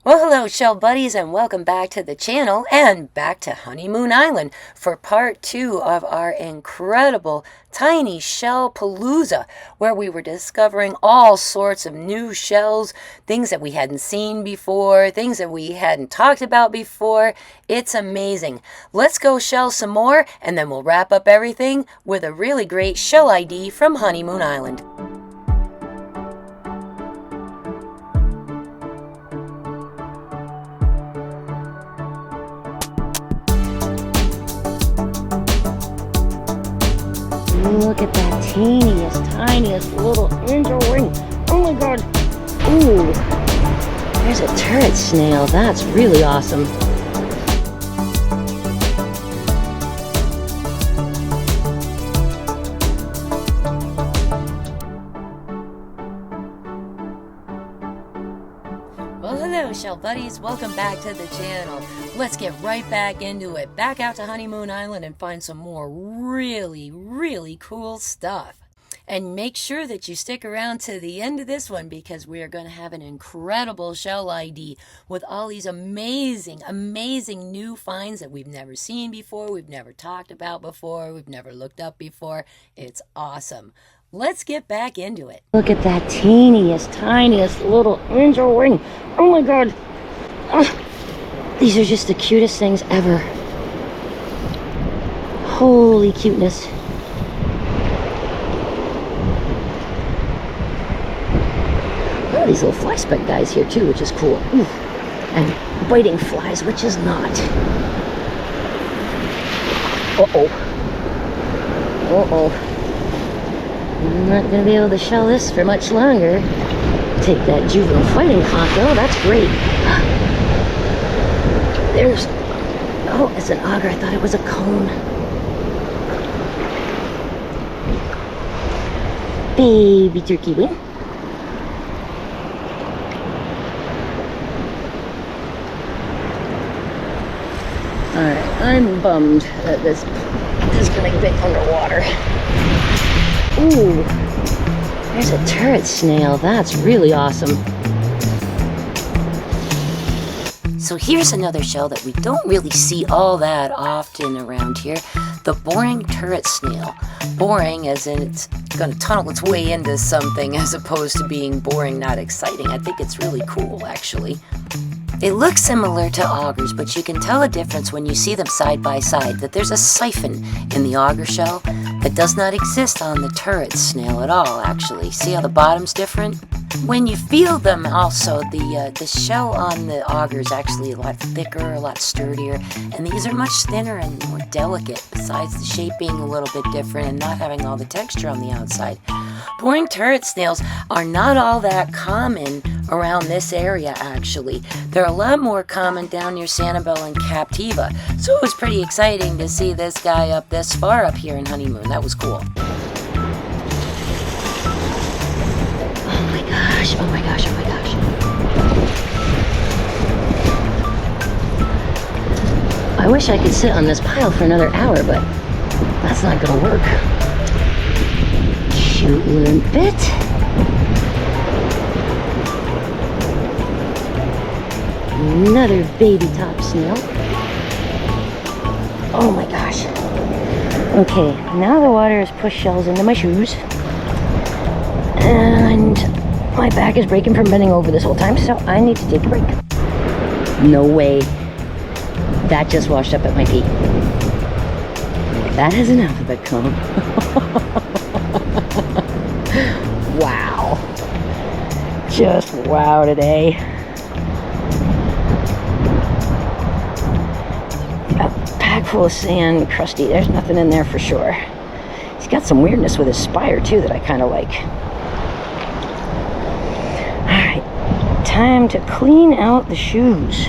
Well, hello, shell buddies, and welcome back to the channel and back to Honeymoon Island for part 2 of our incredible Tiny Shell Palooza, where we were discovering all sorts of new shells, things that we hadn't seen before, things that we hadn't talked about before. It's amazing. Let's go shell some more, and then we'll wrap up everything with a really great shell ID from Honeymoon Island. Look at that tiniest little angel wing. Oh my god. Ooh, there's a turret snail. That's really awesome. Well, hello, shell buddies. Welcome back to the channel. Let's get right back into it. Back out to Honeymoon Island and find some more really cool stuff. And make sure that you stick around to the end of this one because we are going to have an incredible shell ID with all these amazing new finds that we've never seen before, we've never talked about before, we've never looked up before. It's awesome. Let's get back into it. Look at that tiniest little angel wing. Oh my god. These are just the cutest things ever. Holy cuteness. Oh, these little fly speck guys here too, which is cool. Ooh. And biting flies, which is not. Uh-oh. I'm not going to be able to shell this for much longer. Take that juvenile fighting conch though, that's great. There's, oh, it's an auger. I thought it was a cone. Baby turkey wing. Alright, I'm bummed that this is going to get underwater. Ooh, there's a turret snail. That's really awesome. So here's another shell that we don't really see all that often around here. The boring turret snail. Boring as in it's going to tunnel its way into something as opposed to being boring, not exciting. I think it's really cool, actually. They look similar to augers, but you can tell a difference when you see them side by side, that there's a siphon in the auger shell that does not exist on the turret snail at all, actually. See how the bottom's different? When you feel them also, the shell on the auger is actually a lot thicker, a lot sturdier, and these are much thinner and more delicate, besides the shape being a little bit different and not having all the texture on the outside. Boring turret snails are not all that common around this area, actually. They're a lot more common down near Sanibel and Captiva, so it was pretty exciting to see this guy up this far up here in Honeymoon. That was cool. Oh my gosh, oh my gosh, oh my gosh. I wish I could sit on this pile for another hour, but that's not gonna work. Cute limpet. Another baby top snail. Oh my gosh. Okay, now the water has pushed shells into my shoes. And my back is breaking from bending over this whole time, so I need to take a break. No way. That just washed up at my feet. That is an alphabet cone. Wow. Just wow today. A pack full of sand, crusty. There's nothing in there for sure. He's got some weirdness with his spire too that I kind of like. Alright, time to clean out the shoes.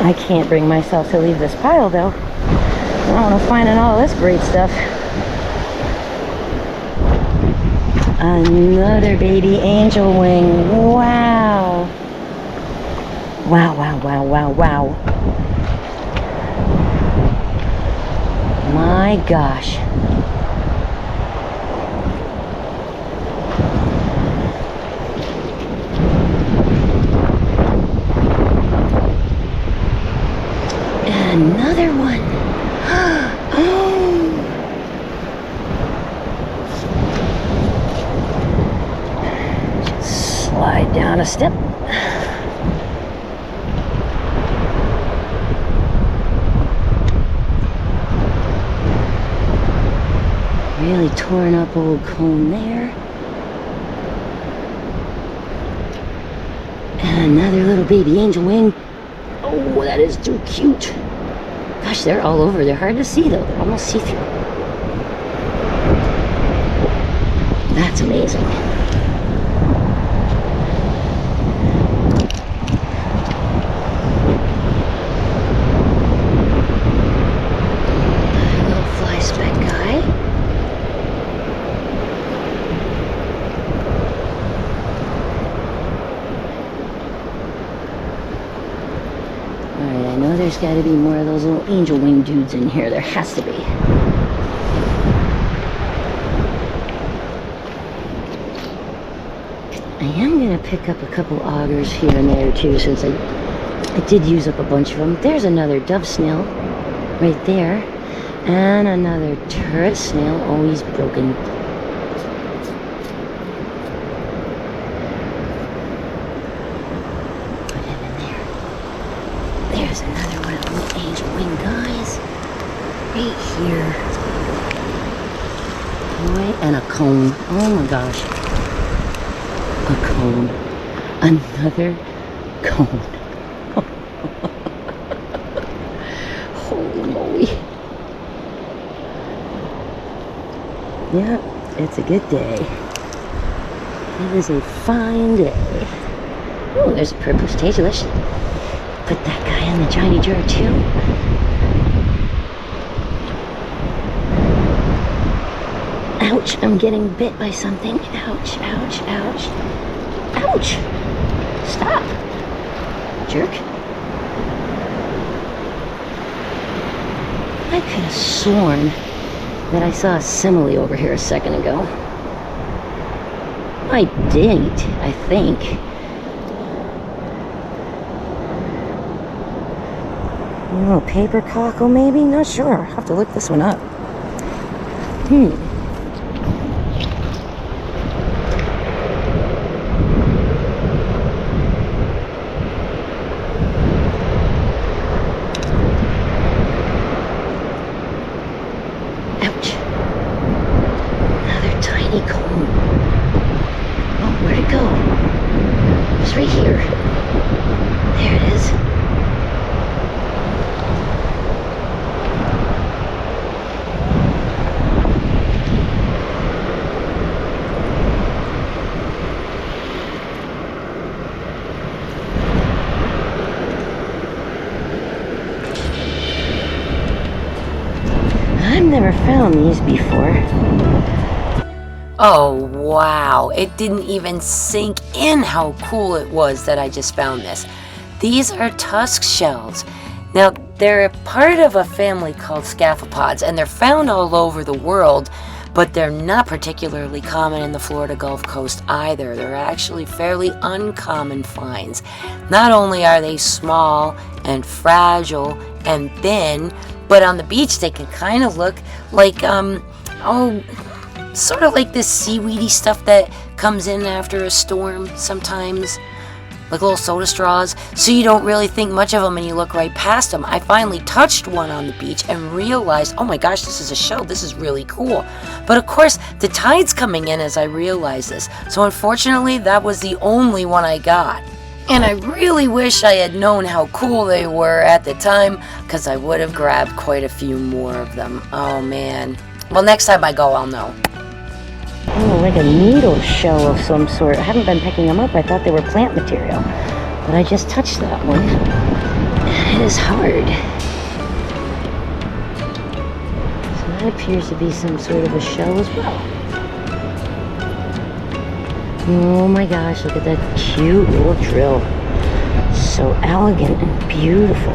I can't bring myself to leave this pile though. I don't want to find all this great stuff. Another baby angel wing. Wow. Wow, wow, wow, wow, wow. my gosh. Another one. Oh. Just slide down a step. Really torn up old cone there. And another little baby angel wing. Oh, that is too cute. Gosh, they're all over. They're hard to see though. They're almost see-through. That's amazing. Little fly speck guy. Alright, I know there's got to be more of those little angel wing dudes in here. There has to be. I am going to pick up a couple augers here and there too, since I did use up a bunch of them. There's another dove snail right there. And another turret snail. Oh, he's broken. Put him in there. There's another one of the little angel wing guys. Right here. Boy, and a cone. Oh my gosh. A cone. Another cone. Holy moly. Yeah, it's a good day. It is a fine day. Oh, there's a purple stage. Let's put that guy in the Johnny jar too. Ouch, I'm getting bit by something. Ouch, ouch, ouch. Ouch! Stop! Jerk. I could have sworn that I saw a simile over here a second ago. I did, I think. A little paper cockle maybe? Not sure. I'll have to look this one up. Never found these before. Oh wow, it didn't even sink in how cool it was that I just found this. These are tusk shells. Now they're a part of a family called scaphopods, and they're found all over the world, but they're not particularly common in the Florida Gulf Coast either. They're actually fairly uncommon finds. Not only are they small and fragile and thin, but on the beach they can kind of look like, sort of like this seaweedy stuff that comes in after a storm sometimes. Like little soda straws. So you don't really think much of them and you look right past them. I finally touched one on the beach and realized, oh my gosh, this is a shell. This is really cool. But of course, the tide's coming in as I realized this. So unfortunately, that was the only one I got. And I really wish I had known how cool they were at the time, because I would have grabbed quite a few more of them. Oh man. Well, next time I go, I'll know. Oh, like a needle shell of some sort. I haven't been picking them up. I thought they were plant material. But I just touched that one. It is hard. So that appears to be some sort of a shell as well. Oh my gosh, look at that cute little drill. So elegant and beautiful.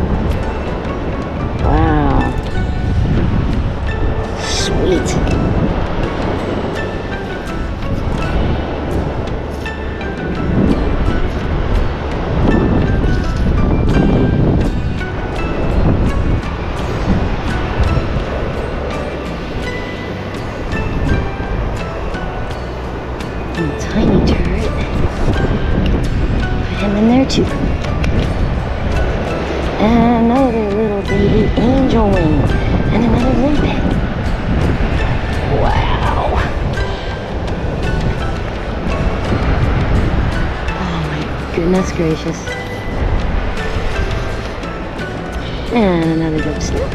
Wow. there too. And another little baby angel wing. And another limpet. Wow. Oh my goodness gracious. And another dove snail.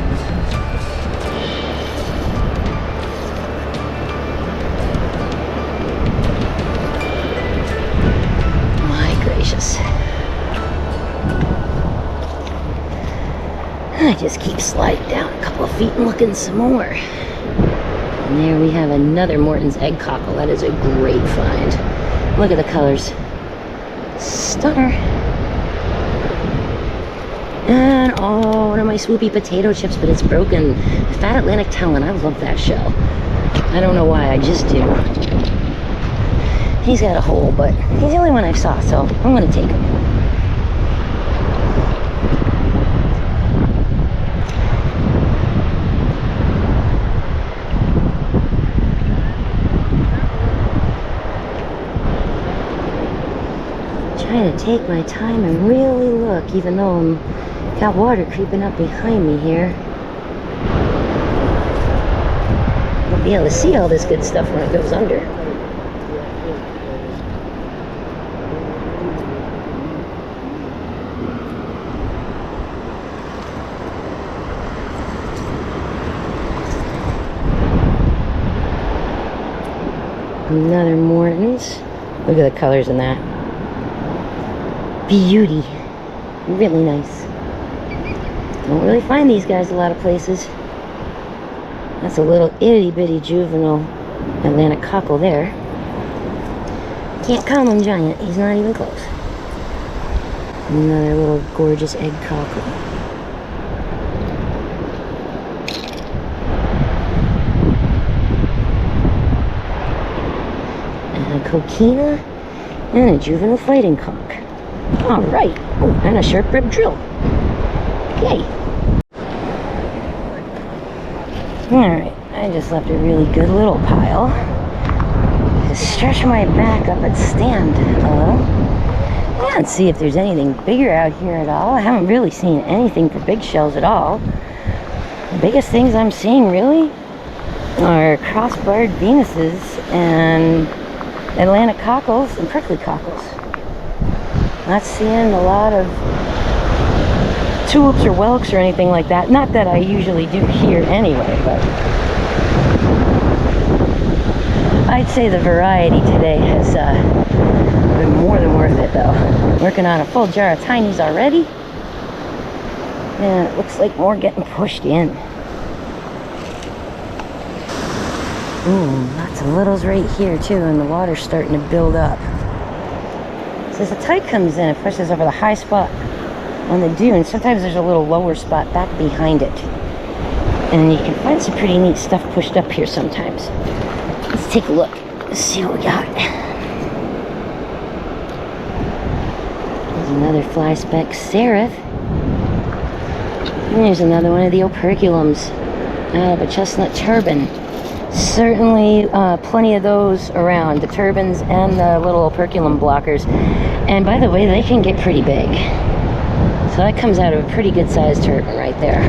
My gracious. I just keep sliding down a couple of feet and looking some more. And there we have another Morton's egg cockle. That is a great find. Look at the colors. Stunner. And oh, one of my swoopy potato chips, but it's broken. The Fat Atlantic Tellin. I love that shell. I don't know why, I just do. He's got a hole, but he's the only one I saw, so I'm gonna take him. Trying to take my time and really look, even though I'm got water creeping up behind me here. I'll be able to see all this good stuff when it goes under. Another Morton's. Look at the colors in that. Beauty. Really nice. Don't really find these guys a lot of places. That's a little itty bitty juvenile Atlantic cockle there. Can't call him giant, he's not even close. Another little gorgeous egg cockle. And a coquina and a juvenile fighting conch. All right. Oh, and a sharp rib drill. Yay. All right. I just left a really good little pile. Just stretch my back up and stand and see if there's anything bigger out here at all. I haven't really seen anything for big shells at all. The biggest things I'm seeing really are cross-barred Venuses and Atlantic cockles and prickly cockles. Not seeing a lot of tulips or whelks or anything like that. Not that I usually do here anyway, but I'd say the variety today has been more than worth it though. Working on a full jar of tinies already. And it looks like more getting pushed in. Ooh, lots of littles right here too, and the water's starting to build up. So as the tide comes in, it pushes over the high spot on the dune. Sometimes there's a little lower spot back behind it. And you can find some pretty neat stuff pushed up here sometimes. Let's take a look. Let's see what we got. There's another fly speck seraph. And there's another one of the operculums out of a chestnut turban. Certainly plenty of those around, the turbans and the little operculum blockers. And by the way, they can get pretty big. So that comes out of a pretty good sized turban right there.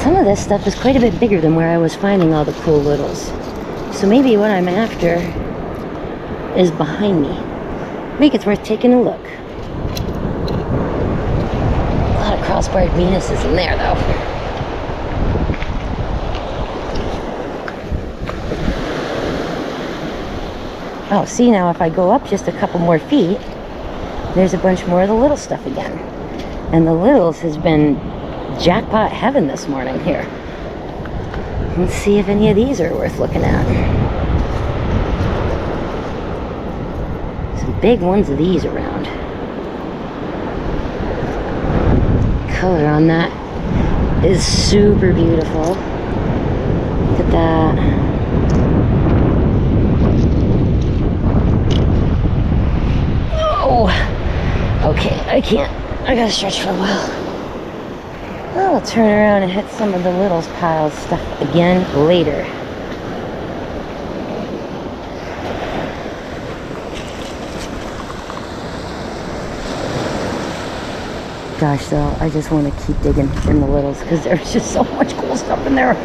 Some of this stuff is quite a bit bigger than where I was finding all the cool littles. So maybe what I'm after is behind me. I think it's worth taking a look. A lot of cross-barred Venuses in there though. Oh, see now if I go up just a couple more feet, there's a bunch more of the little stuff again. And the littles has been jackpot heaven this morning here. Let's see if any of these are worth looking at. Some big ones of these around. Color on that is super beautiful. Look at that. Oh, okay, I gotta stretch for a while. I'll turn around and hit some of the littles pile stuff again later. Gosh, though, I just want to keep digging in the littles because there's just so much cool stuff in there.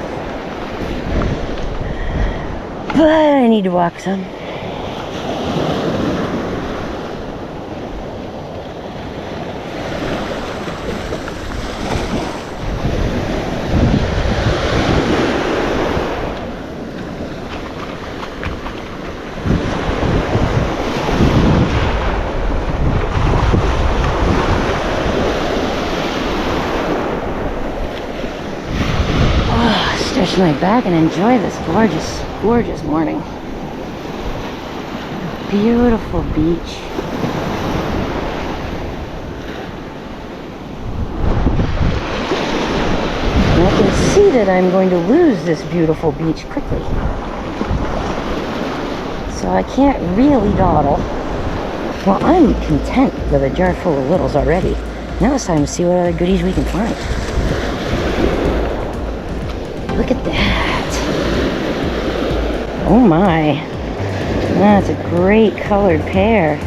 But I need to walk some. My back and enjoy this gorgeous morning. Beautiful beach. And I can see that I'm going to lose this beautiful beach quickly. So I can't really dawdle. Well, I'm content with a jar full of littles already. Now it's time to see what other goodies we can find. Look at that. Oh my. That's a great colored pear.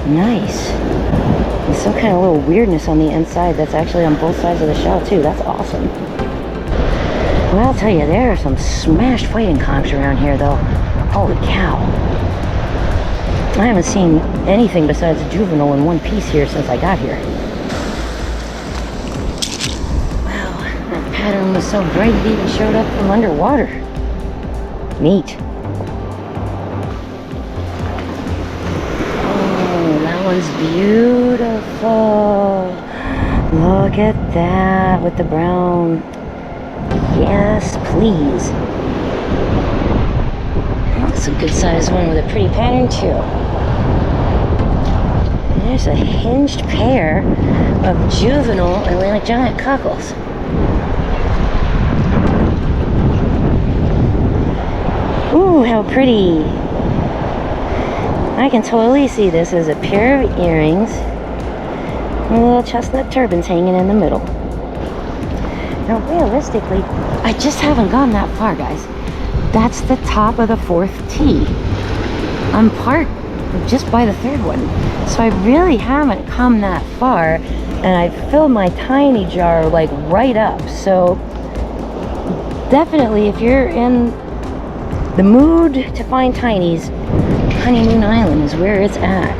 Nice. There's some kind of little weirdness on the inside that's actually on both sides of the shell too. That's awesome. Well, I'll tell you, there are some smashed fighting conchs around here though. Holy cow. I haven't seen anything besides a juvenile in one piece here since I got here. Pattern was so bright it even showed up from underwater. Neat. Oh, that one's beautiful. Look at that with the brown. Yes, please. That's a good sized one with a pretty pattern too. There's a hinged pair of juvenile Atlantic giant cockles. Ooh, how pretty. I can totally see this as a pair of earrings with little chestnut turbans hanging in the middle. Now, realistically, I just haven't gone that far, guys. That's the top of the 4th tee. I'm parked just by the 3rd one. So I really haven't come that far, and I filled my tiny jar like right up. So definitely, if you're in the mood to find tinies, Honeymoon Island is where it's at.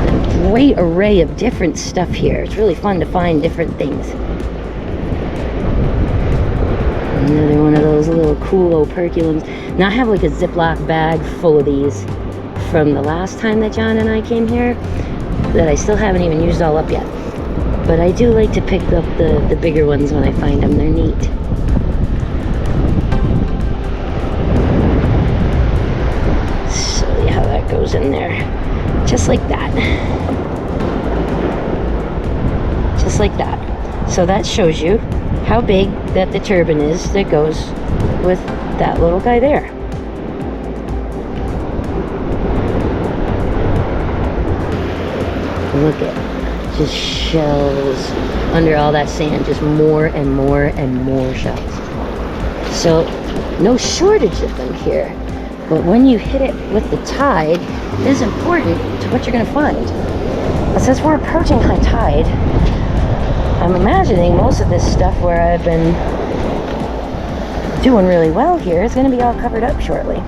A great array of different stuff here. It's really fun to find different things. Another one of those little cool operculums. Now I have like a Ziploc bag full of these from the last time that John and I came here that I still haven't even used all up yet. But I do like to pick up the bigger ones when I find them. They're neat. Goes in there just like that, just like that. So that shows you how big that the turban is that goes with that little guy there. Look at just shells under all that sand, just more and more and more shells. So no shortage of them here. But when you hit it with the tide, it is important to what you're going to find. But since we're approaching high tide, I'm imagining most of this stuff where I've been doing really well here is going to be all covered up shortly.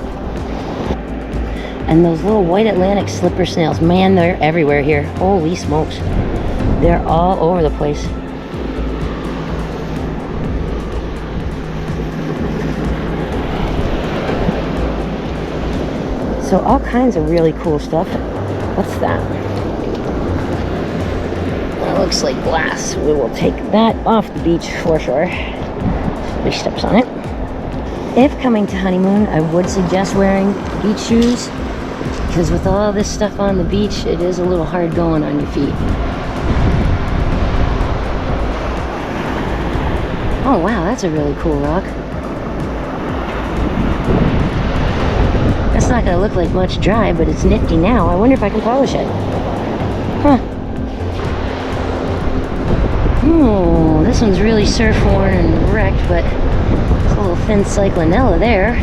And those little white Atlantic slipper snails, man, they're everywhere here. Holy smokes. They're all over the place. So all kinds of really cool stuff. What's that? That looks like glass. We will take that off the beach for sure. Somebody steps on it. If coming to Honeymoon, I would suggest wearing beach shoes, because with all this stuff on the beach, it is a little hard going on your feet. Oh wow, that's a really cool rock. That's not going to look like much dry, but it's nifty now. I wonder if I can polish it. Huh. this one's really surf worn and wrecked, but it's a little thin cyclinella there.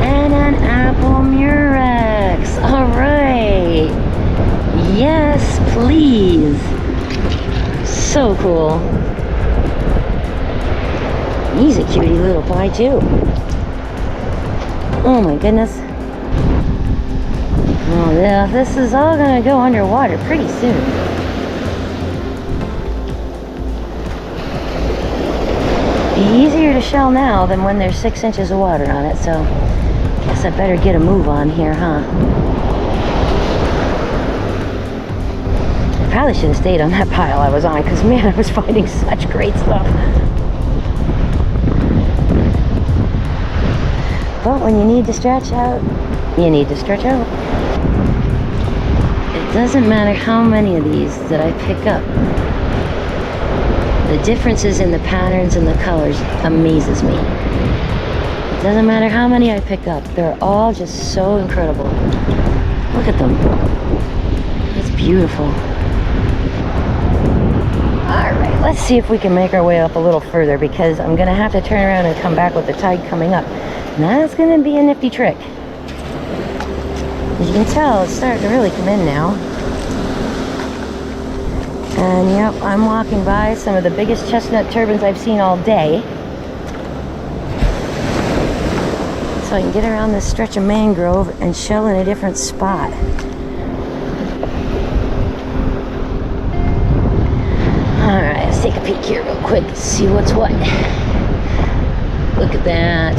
And an apple murex. All right. Yes, please. So cool. He's a cutie little pie too. Oh my goodness. Oh yeah, this is all gonna go underwater pretty soon. Be easier to shell now than when there's 6 inches of water on it, so guess I better get a move on here, huh? I probably should have stayed on that pile I was on, because man, I was finding such great stuff. But when you need to stretch out, you need to stretch out. It doesn't matter how many of these that I pick up. The differences in the patterns and the colors amazes me. It doesn't matter how many I pick up. They're all just so incredible. Look at them. It's beautiful. Alright, let's see if we can make our way up a little further, because I'm going to have to turn around and come back with the tide coming up. And that's going to be a nifty trick. As you can tell, it's starting to really come in now. And yep, I'm walking by some of the biggest chestnut turbans I've seen all day. So I can get around this stretch of mangrove and shell in a different spot. Alright, let's take a peek here real quick, see what's what. Look at that.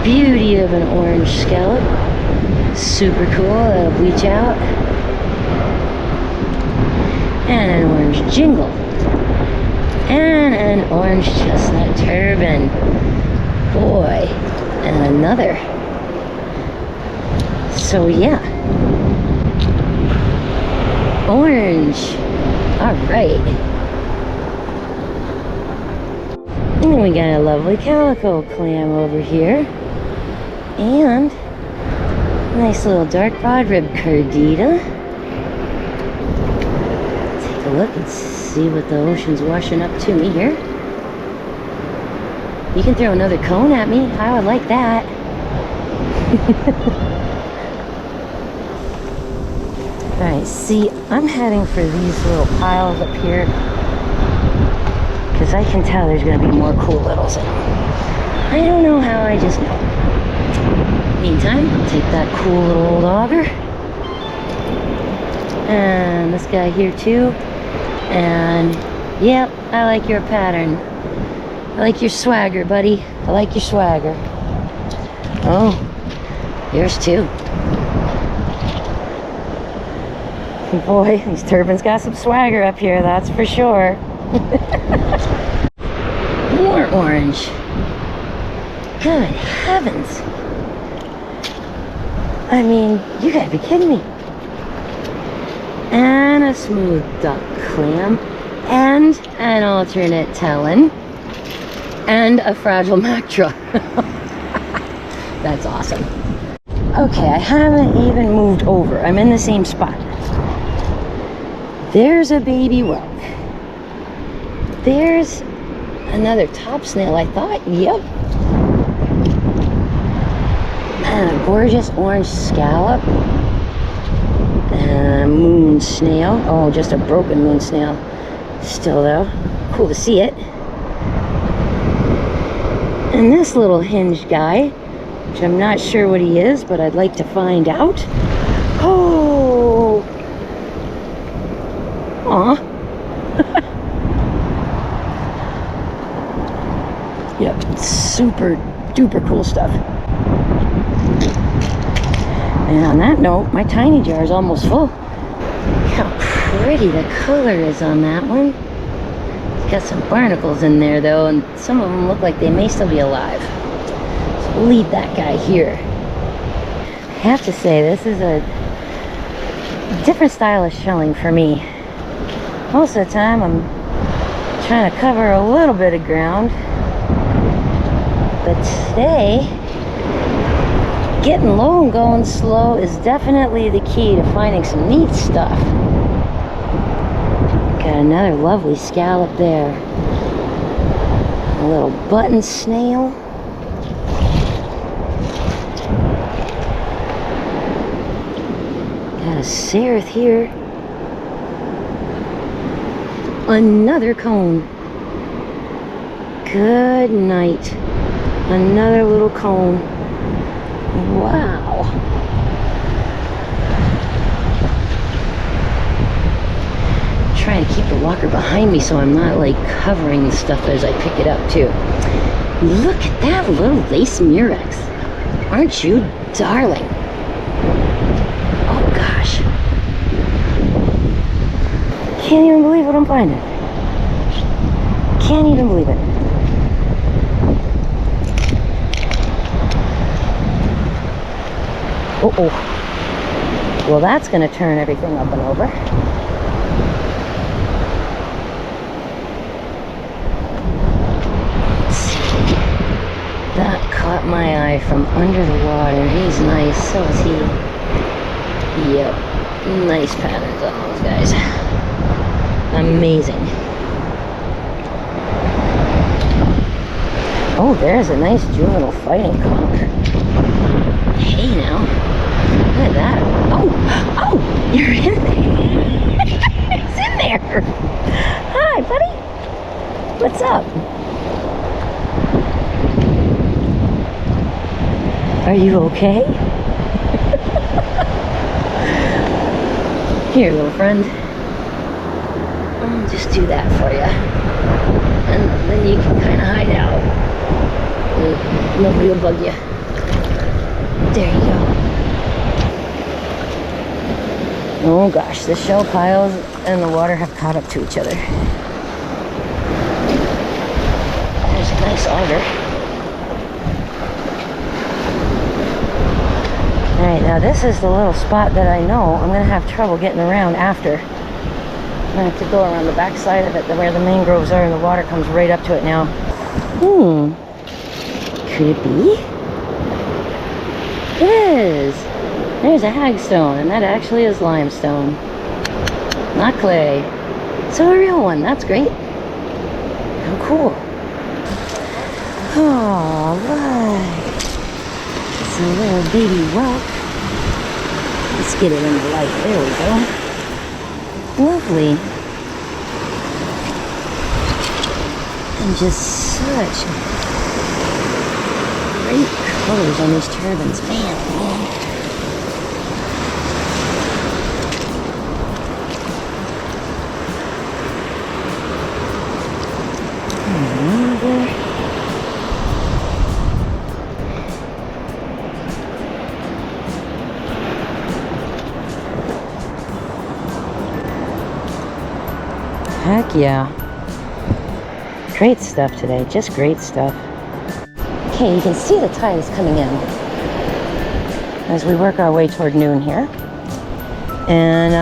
Beauty of an orange scallop. Super cool, that'll bleach out. And an orange jingle. And an orange chestnut turban. Boy, and another. So yeah. Orange. Alright. And then we got a lovely calico clam over here. And nice little dark broad-rib cardita. Take a look and see what the ocean's washing up to me here. You can throw another cone at me. I would like that. Alright, see, I'm heading for these little piles up here, because I can tell there's going to be more cool littles in them. I don't know how, I just know. Meantime, I'll take that cool little old auger. And this guy here too. And, yep, I like your pattern. I like your swagger, buddy. I like your swagger. Oh, here's two. Boy, these turbans got some swagger up here, that's for sure. More orange. Good heavens. I mean, you gotta be kidding me. And a smooth duck clam. And an alternate tellin. And a fragile mactra. That's awesome. Okay, I haven't even moved over. I'm in the same spot. There's a baby whelk. There's another top snail, I thought. Yep. And a gorgeous orange scallop. And a moon snail. Oh, just a broken moon snail. Still though, cool to see it. And this little hinged guy, which I'm not sure what he is, but I'd like to find out. Oh! Aw. Yep, super duper cool stuff. And on that note, my tiny jar is almost full. Look how pretty the color is on that one. It's got some barnacles in there though, and some of them look like they may still be alive. So we'll leave that guy here. I have to say, this is a different style of shelling for me. Most of the time I'm trying to cover a little bit of ground, but today getting low and going slow is definitely the key to finding some neat stuff. Got another lovely scallop there. A little button snail. Got a cerith here. Another cone. Good night. Another little cone. Wow. Trying to keep the walker behind me so I'm not like covering the stuff as I pick it up too. Look at that little lace murex. Aren't you darling? Oh gosh. Can't even believe what I'm finding. Can't even believe it. Uh-oh. Well, that's gonna turn everything up and over. That caught my eye from under the water. He's nice, so is he. Yep, nice patterns on those guys. Amazing. Oh, there's a nice juvenile fighting conch. Hey now, look at that. Oh, oh, you're in there. He's in there. Hi, buddy. What's up? Are you okay? Here, little friend. I'll just do that for you. And then you can kind of hide out. Nobody will bug you. There you go. Oh gosh, the shell piles and the water have caught up to each other. There's a nice auger. Alright, now this is the little spot that I know I'm going to have trouble getting around after. I'm going to have to go around the back side of it, where the mangroves are, and the water comes right up to it now. Could it be? It is! There's a hagstone, and that actually is limestone. Not clay. So a real one, that's great. How cool. Alright. It's a little baby rock. Let's get it in the light. There we go. Lovely. And just such great colors on these turbans. Man. Heck yeah. Great stuff today, just great stuff. Okay, you can see the tide is coming in as we work our way toward noon here. And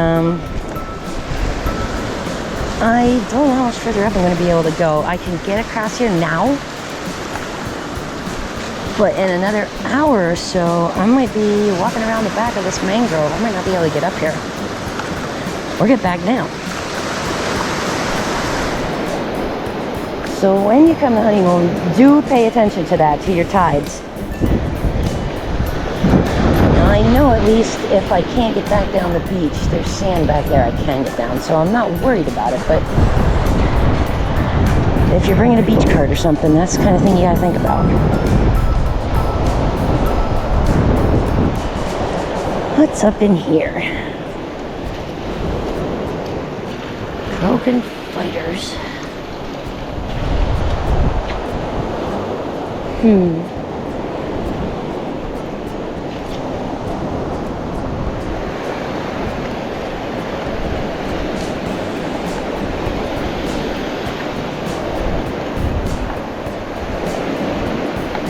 I don't know how much further up I'm going to be able to go. I can get across here now, but in another hour or so, I might be walking around the back of this mangrove. I might not be able to get up here or get back down. So when you come to Honeymoon, do pay attention to that, to your tides. Now I know at least if I can't get back down the beach, there's sand back there I can get down, so I'm not worried about it, but if you're bringing a beach cart or something, that's the kind of thing you gotta think about. What's up in here? Broken fighters.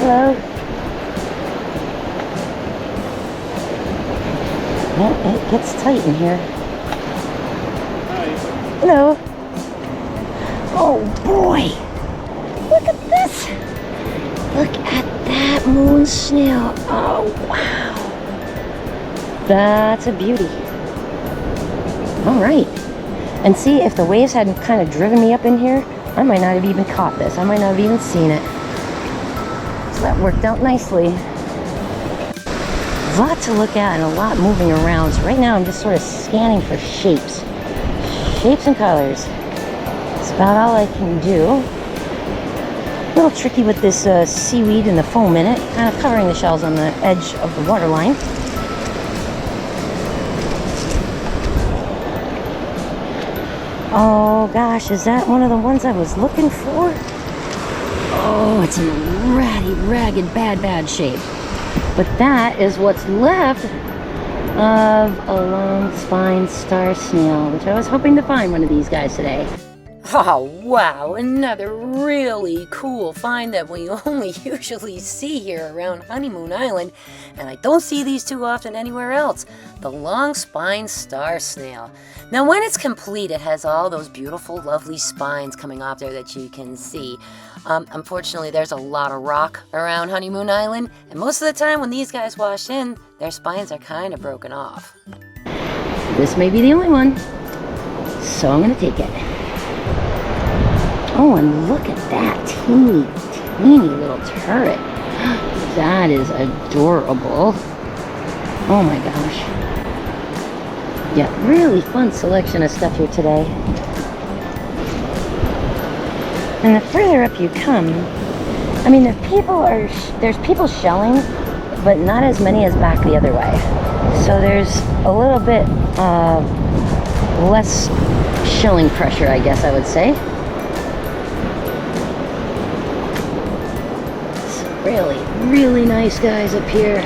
Hello? Well, it gets tight in here. Hi. Hello. Oh boy. Look at this. Look at that moon snail. Oh, wow. That's a beauty. All right. And see, if the waves hadn't kind of driven me up in here, I might not have even caught this. I might not have even seen it. So that worked out nicely. A lot to look at and a lot moving around. So right now I'm just sort of scanning for shapes. Shapes and colors. That's about all I can do. A little tricky with this seaweed and the foam in it. Kind of covering the shells on the edge of the water line. Oh gosh, is that one of the ones I was looking for? Oh, it's in a ratty, ragged, bad shape. But that is what's left of a Longspine star snail, which I was hoping to find one of these guys today. Oh, wow, another really cool find that we only usually see here around Honeymoon Island, and I don't see these too often anywhere else. The Longspine star snail. Now, when it's complete, it has all those beautiful, lovely spines coming off there that you can see. Unfortunately, there's a lot of rock around Honeymoon Island, and most of the time when these guys wash in, their spines are kind of broken off. This may be the only one, so I'm going to take it. Oh, and look at that teeny little turret. That is adorable. Oh my gosh. Yeah, really fun selection of stuff here today. And the further up you come, I mean, there's people shelling, but not as many as back the other way. So there's a little bit less shelling pressure, I guess I would say. Really nice guys up here.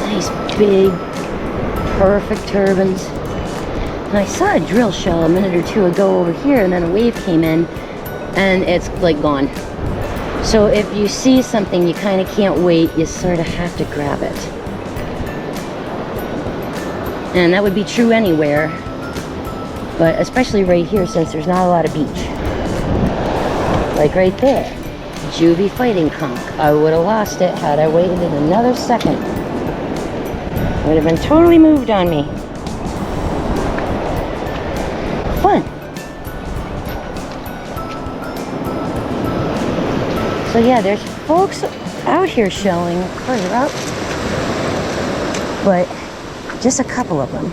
Nice big, perfect turbans. And I saw a drill shell a minute or two ago over here, and then a wave came in, and it's like gone. So if you see something you kind of can't wait, you sort of have to grab it. And that would be true anywhere, but especially right here since there's not a lot of beach. Like right there, juvie fighting conch. I would have lost it had I waited another second. Would have been totally moved on me. Fun. So yeah, there's folks out here shelling further up, but just a couple of them.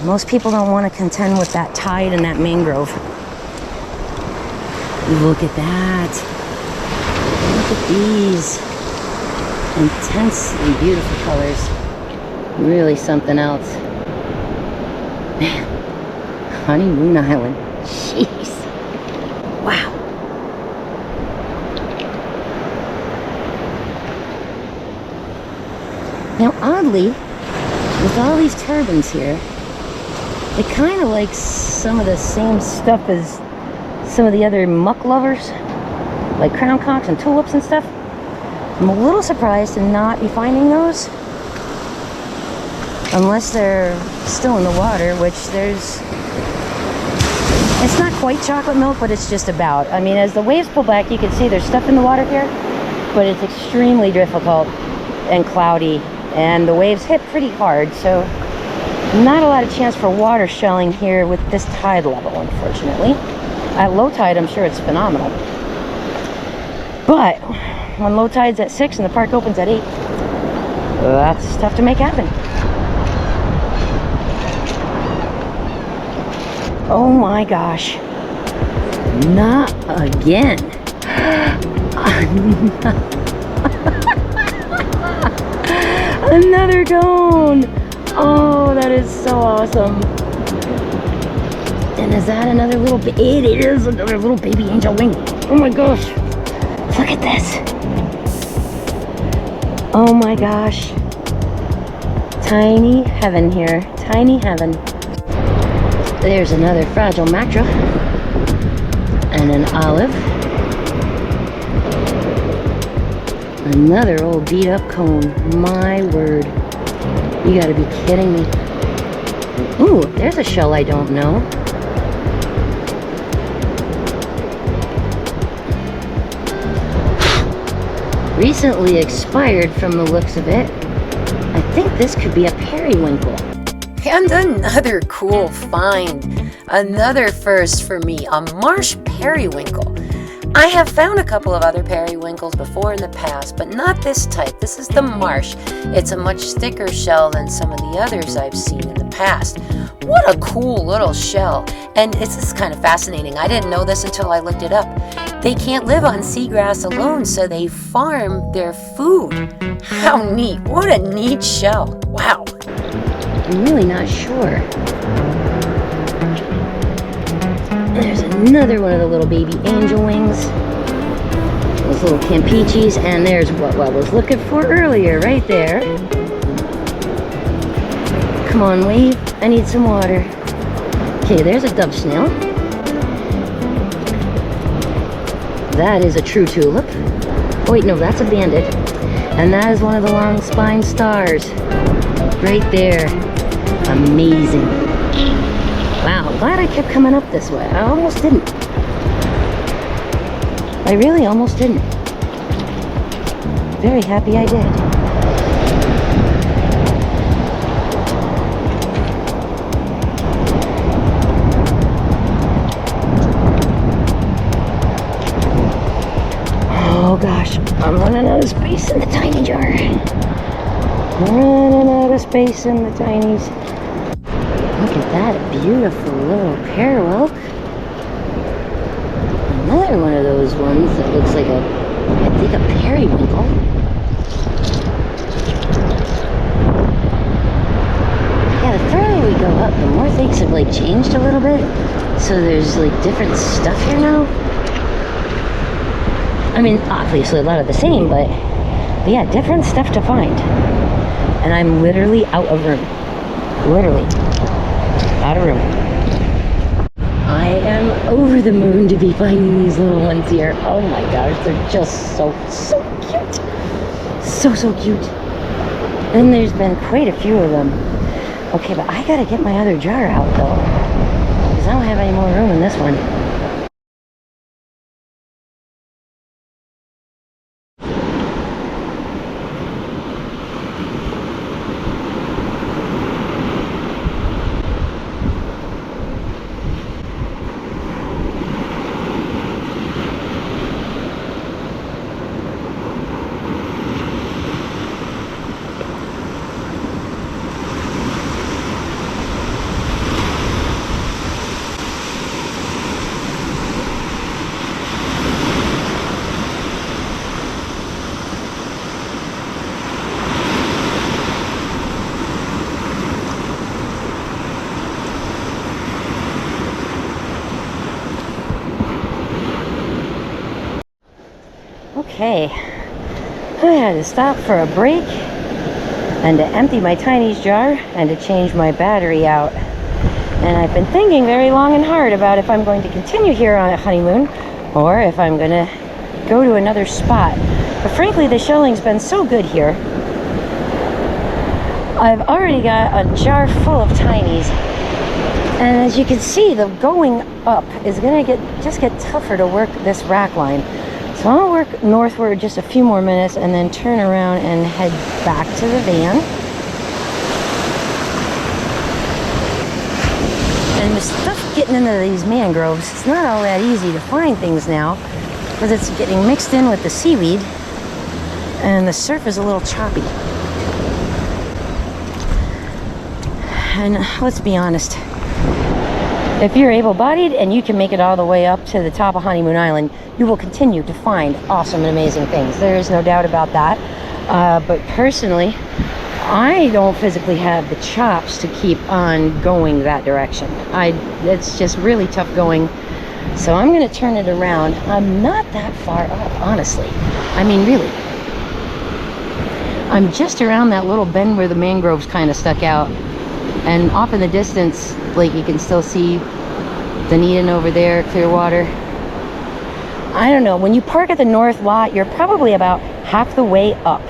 Most people don't want to contend with that tide and that mangrove. Look at that. Look at these intensely beautiful colors. Really something else. Man, Honeymoon Island. Jeez. Wow. Now, oddly, with all these turbans here, they kind of like some of the same stuff as some of the other muck lovers, like crown conchs and tulips and stuff. I'm a little surprised to not be finding those, unless they're still in the water, which it's not quite chocolate milk, but it's just about. I mean, as the waves pull back, you can see there's stuff in the water here, but it's extremely difficult and cloudy, and the waves hit pretty hard, so not a lot of chance for water shelling here with this tide level, unfortunately. At low tide, I'm sure it's phenomenal. But when low tide's at 6 and the park opens at 8, that's tough to make happen. Oh my gosh. Not again. Another cone. Oh, that is so awesome. And is that another little it is another little baby angel wing. Oh my gosh. Look at this. Oh my gosh. Tiny heaven here. Tiny heaven. There's another fragile macra. And an olive. Another old beat up cone. My word. You gotta be kidding me. Ooh, there's a shell I don't know. Recently expired from the looks of it. I think this could be a periwinkle. And another cool find, another first for me, a marsh periwinkle. I have found a couple of other periwinkles before in the past, but not this type. This is the marsh. It's a much thicker shell than some of the others I've seen in the past. What a cool little shell. And this is kind of fascinating. I didn't know this until I looked it up. They can't live on seagrass alone, so they farm their food. How neat. What a neat shell. Wow. I'm really not sure. There's another one of the little baby angel wings. Those little campeches. And there's what I was looking for earlier, right there. Come on, wave. I need some water. Okay, there's a dove snail. That is a true tulip. Oh, wait, no, that's a banded. And that is one of the Longspine stars. Right there. Amazing. Wow, I'm glad I kept coming up this way. I almost didn't. I really almost didn't. Very happy I did. Oh gosh, I'm running out of space in the tiny jar. Running out of space in the tinies. Look at that beautiful little periwinkle. Another one of those ones that looks like I think a periwinkle. Yeah, the further we go up, the more things have like changed a little bit. So there's like different stuff here now. I mean, obviously a lot of the same, but yeah, different stuff to find. And I'm literally out of room. Literally. Out of room. I am over the moon to be finding these little ones here. Oh my gosh, they're just so cute. So cute. And there's been quite a few of them. Okay, but I gotta get my other jar out though, because I don't have any more room in this one. Okay, I had to stop for a break and to empty my Tiny's jar and to change my battery out. And I've been thinking very long and hard about if I'm going to continue here on a honeymoon or if I'm going to go to another spot. But frankly, the shelling's been so good here. I've already got a jar full of Tiny's. And as you can see, the going up is going to just get tougher to work this rack line. So I'm going to work northward just a few more minutes and then turn around and head back to the van. And with stuff getting into these mangroves, it's not all that easy to find things now because it's getting mixed in with the seaweed and the surf is a little choppy. And let's be honest, if you're able-bodied and you can make it all the way up to the top of Honeymoon Island, you will continue to find awesome and amazing things. There is no doubt about that. But personally, I don't physically have the chops to keep on going that direction. It's just really tough going. So I'm going to turn it around. I'm not that far up, honestly. I mean, really. I'm just around that little bend where the mangroves kind of stuck out. And off in the distance, like you can still see Dunedin over there, Clearwater. I don't know, when you park at the north lot, you're probably about half the way up.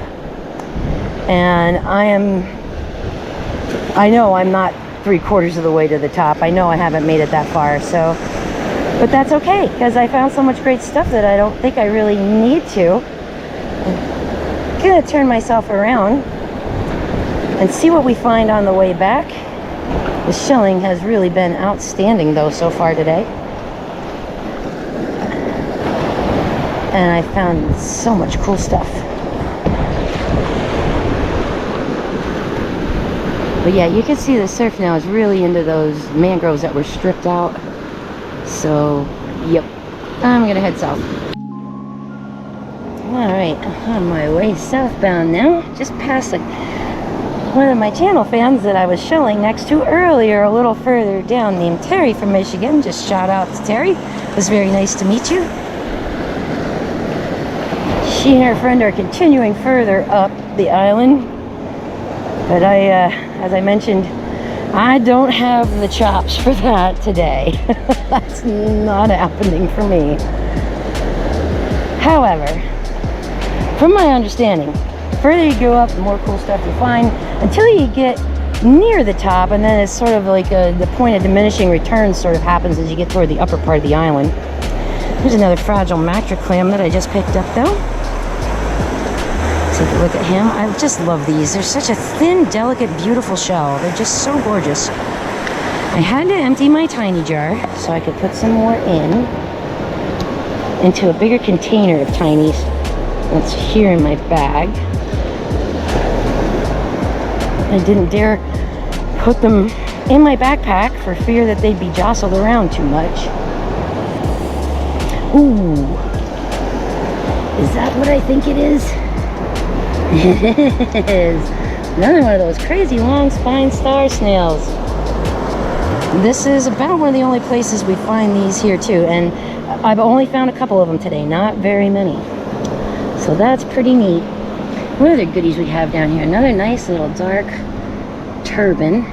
And I know I'm not 3/4 of the way to the top. I know I haven't made it that far, so, but that's okay, because I found so much great stuff that I don't think I really need to. I'm gonna turn myself around and see what we find on the way back. The shelling has really been outstanding though so far today. And I found so much cool stuff. But yeah, you can see the surf now is really into those mangroves that were stripped out. So, yep, I'm gonna head south. Alright, on my way southbound now. Just past one of my channel fans that I was shelling next to earlier, a little further down, named Terry from Michigan. Just shout out to Terry. It was very nice to meet you. She and her friend are continuing further up the island. But as I mentioned, I don't have the chops for that today. That's not happening for me. However, from my understanding, the further you go up, the more cool stuff you find until you get near the top, and then it's sort of like the point of diminishing returns sort of happens as you get toward the upper part of the island. Here's another fragile macra clam that I just picked up though. Take a look at him. I just love these. They're such a thin, delicate, beautiful shell. They're just so gorgeous. I had to empty my tiny jar so I could put some more into a bigger container of tinies that's here in my bag. I didn't dare put them in my backpack for fear that they'd be jostled around too much. Ooh. Is that what I think it is? It is. Another one of those crazy long spine star snails. This is about one of the only places we find these here too, and I've only found a couple of them today, not very many. So that's pretty neat. What other goodies we have down here? Another nice little dark turban.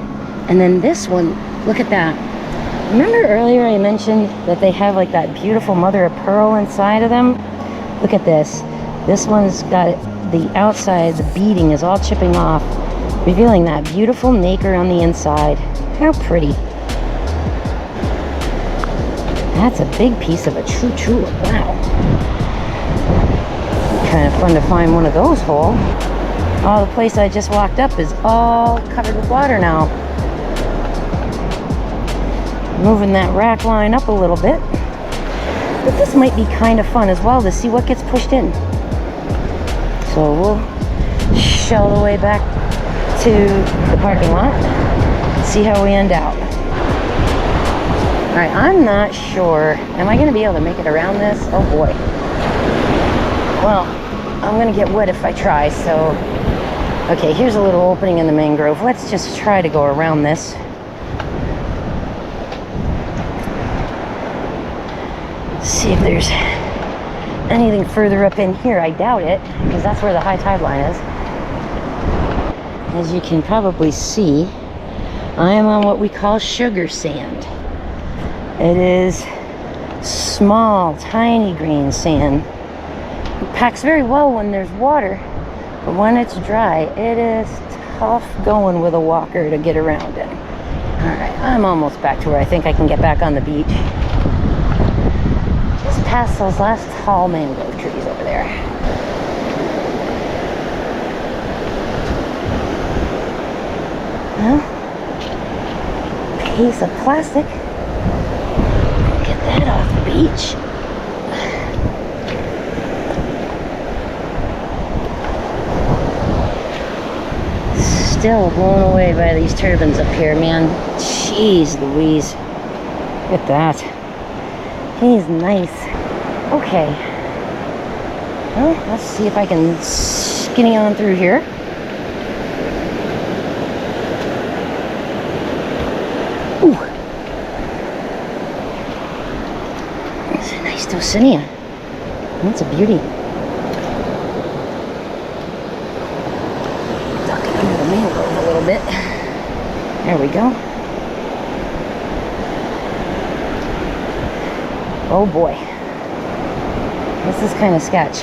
And then this one, look at that. Remember earlier I mentioned that they have like that beautiful mother of pearl inside of them? Look at this. This one's got the outside, the beading is all chipping off, revealing that beautiful nacre on the inside. How pretty. That's a big piece of a true tulip. Wow. Kind of fun to find one of those whole. Oh, the place I just walked up is all covered with water now. Moving that rack line up a little bit. But this might be kind of fun as well to see what gets pushed in. So we'll shell the way back to the parking lot, see how we end out. All right, I'm not sure. Am I gonna be able to make it around this? Oh boy. Well, I'm gonna get wet if I try, so. Okay, here's a little opening in the mangrove. Let's just try to go around this. See if there's anything further up in here. I doubt it, because that's where the high tide line is. As you can probably see, I am on what we call sugar sand. It is small, tiny green sand. It packs very well when there's water, but when it's dry, it is tough going with a walker to get around in. All right, I'm almost back to where I think I can get back on the beach. Past those last tall mangrove trees over there. Well, piece of plastic. Get that off the beach. Still blown away by these turbans up here, man. Jeez Louise. Look at that. He's nice. Okay, well, let's see if I can skinny on through here. Ooh, that's a nice Dulcinea. That's a beauty. Duck it under the mangrove a little bit. There we go. Oh boy. This is kind of sketch.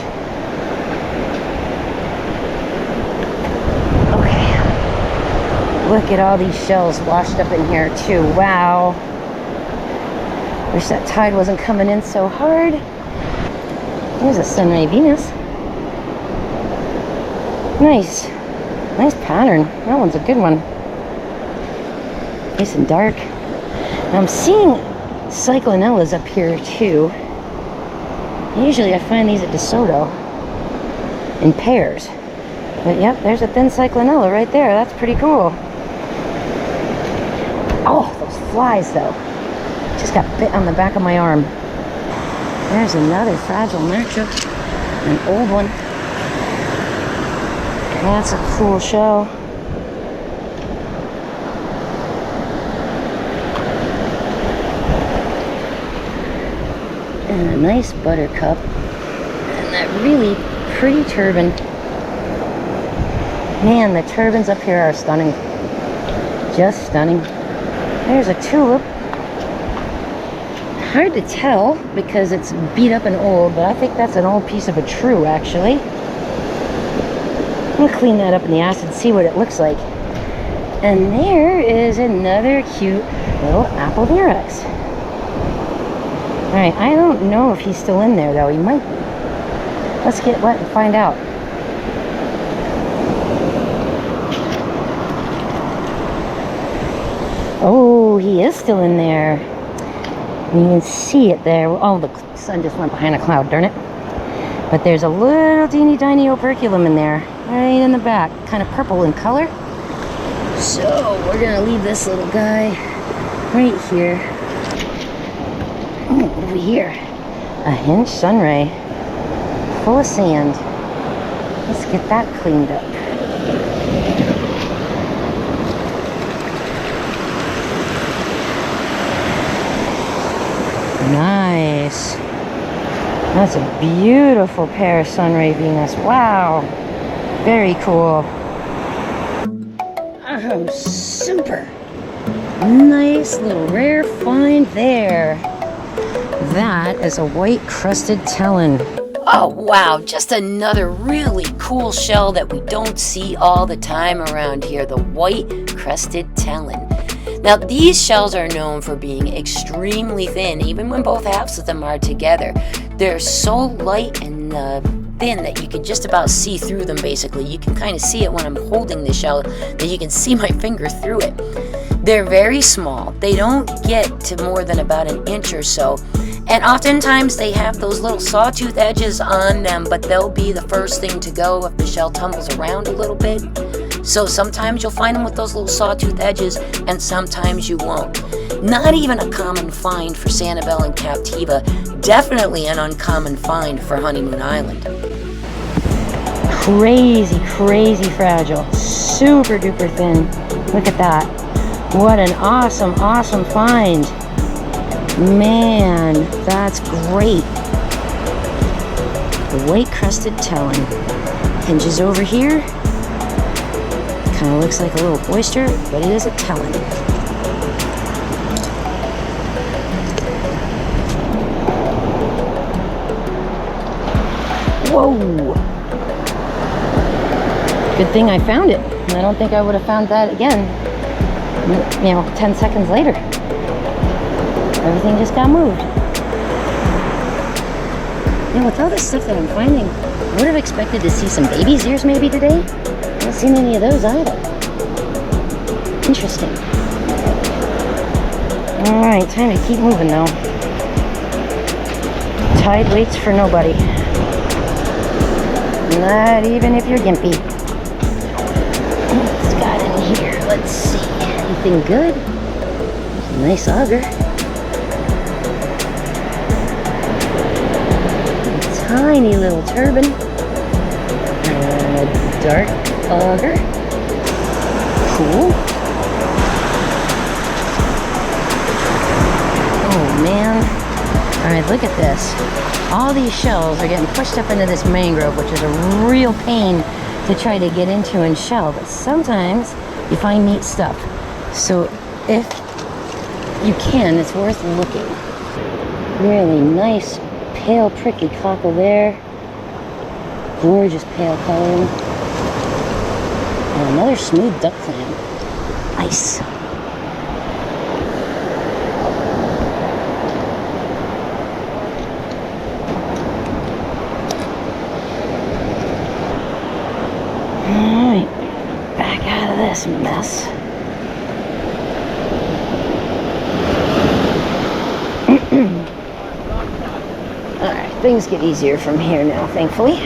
Okay. Look at all these shells washed up in here too. Wow. Wish that tide wasn't coming in so hard. Here's a sunray Venus. Nice. Nice pattern. That one's a good one. Nice and dark. I'm seeing cyclinellas up here too. Usually I find these at DeSoto in pairs. But yep, there's a thin cyclinella right there. That's pretty cool. Oh, those flies though. Just got bit on the back of my arm. There's another fragile matcha. An old one. That's a cool shell. And a nice buttercup. And that really pretty turban. Man, the turbans up here are stunning. Just stunning. There's a tulip. Hard to tell because it's beat up and old, but I think that's an old piece of a true, actually. I'm gonna clean that up in the acid and see what it looks like. And there is another cute little apple murex. Alright, I don't know if he's still in there though. He might be. Let's get wet and find out. Oh, he is still in there. You can see it there. Oh, the sun just went behind a cloud, darn it. But there's a little teeny tiny operculum in there, right in the back, kind of purple in color. So we're gonna leave this little guy right here. Oh, over here, a hinge sunray, full of sand. Let's get that cleaned up. Nice. That's a beautiful pair of sunray Venus. Wow. Very cool. Oh, super. Nice little rare find there. That is a white crested tellin. Oh wow, just another really cool shell that we don't see all the time around here, the white crested tellin. Now these shells are known for being extremely thin, even when both halves of them are together. They're so light and thin that you can just about see through them basically. You can kind of see it when I'm holding the shell, that you can see my finger through it. They're very small. They don't get to more than about an inch or so. And oftentimes they have those little sawtooth edges on them, but they'll be the first thing to go if the shell tumbles around a little bit. So sometimes you'll find them with those little sawtooth edges, and sometimes you won't. Not even a common find for Sanibel and Captiva. Definitely an uncommon find for Honeymoon Island. Crazy, crazy fragile. Super duper thin. Look at that. What an awesome, awesome find. Man, that's great. The white crested tellin. Hinges over here. Kind of looks like a little oyster, but it is a tellin. Whoa! Good thing I found it. I don't think I would have found that again, 10 seconds later. Everything just got moved. Yeah, with all this stuff that I'm finding, I would have expected to see some baby's ears maybe today. I haven't seen any of those either. Interesting. Alright, time to keep moving though. Tide waits for nobody. Not even if you're gimpy. What's got in here? Let's see. Anything good? Nice auger. Tiny little turban. And a dark auger. Cool. Oh man. Alright, look at this. All these shells are getting pushed up into this mangrove, which is a real pain to try to get into and shell, but sometimes you find neat stuff. So if you can, it's worth looking. Really nice pale prickly cockle there. Gorgeous pale coloring. And another smooth duck clam. Nice. Alright. this mess. Alright, things get easier from here now, thankfully.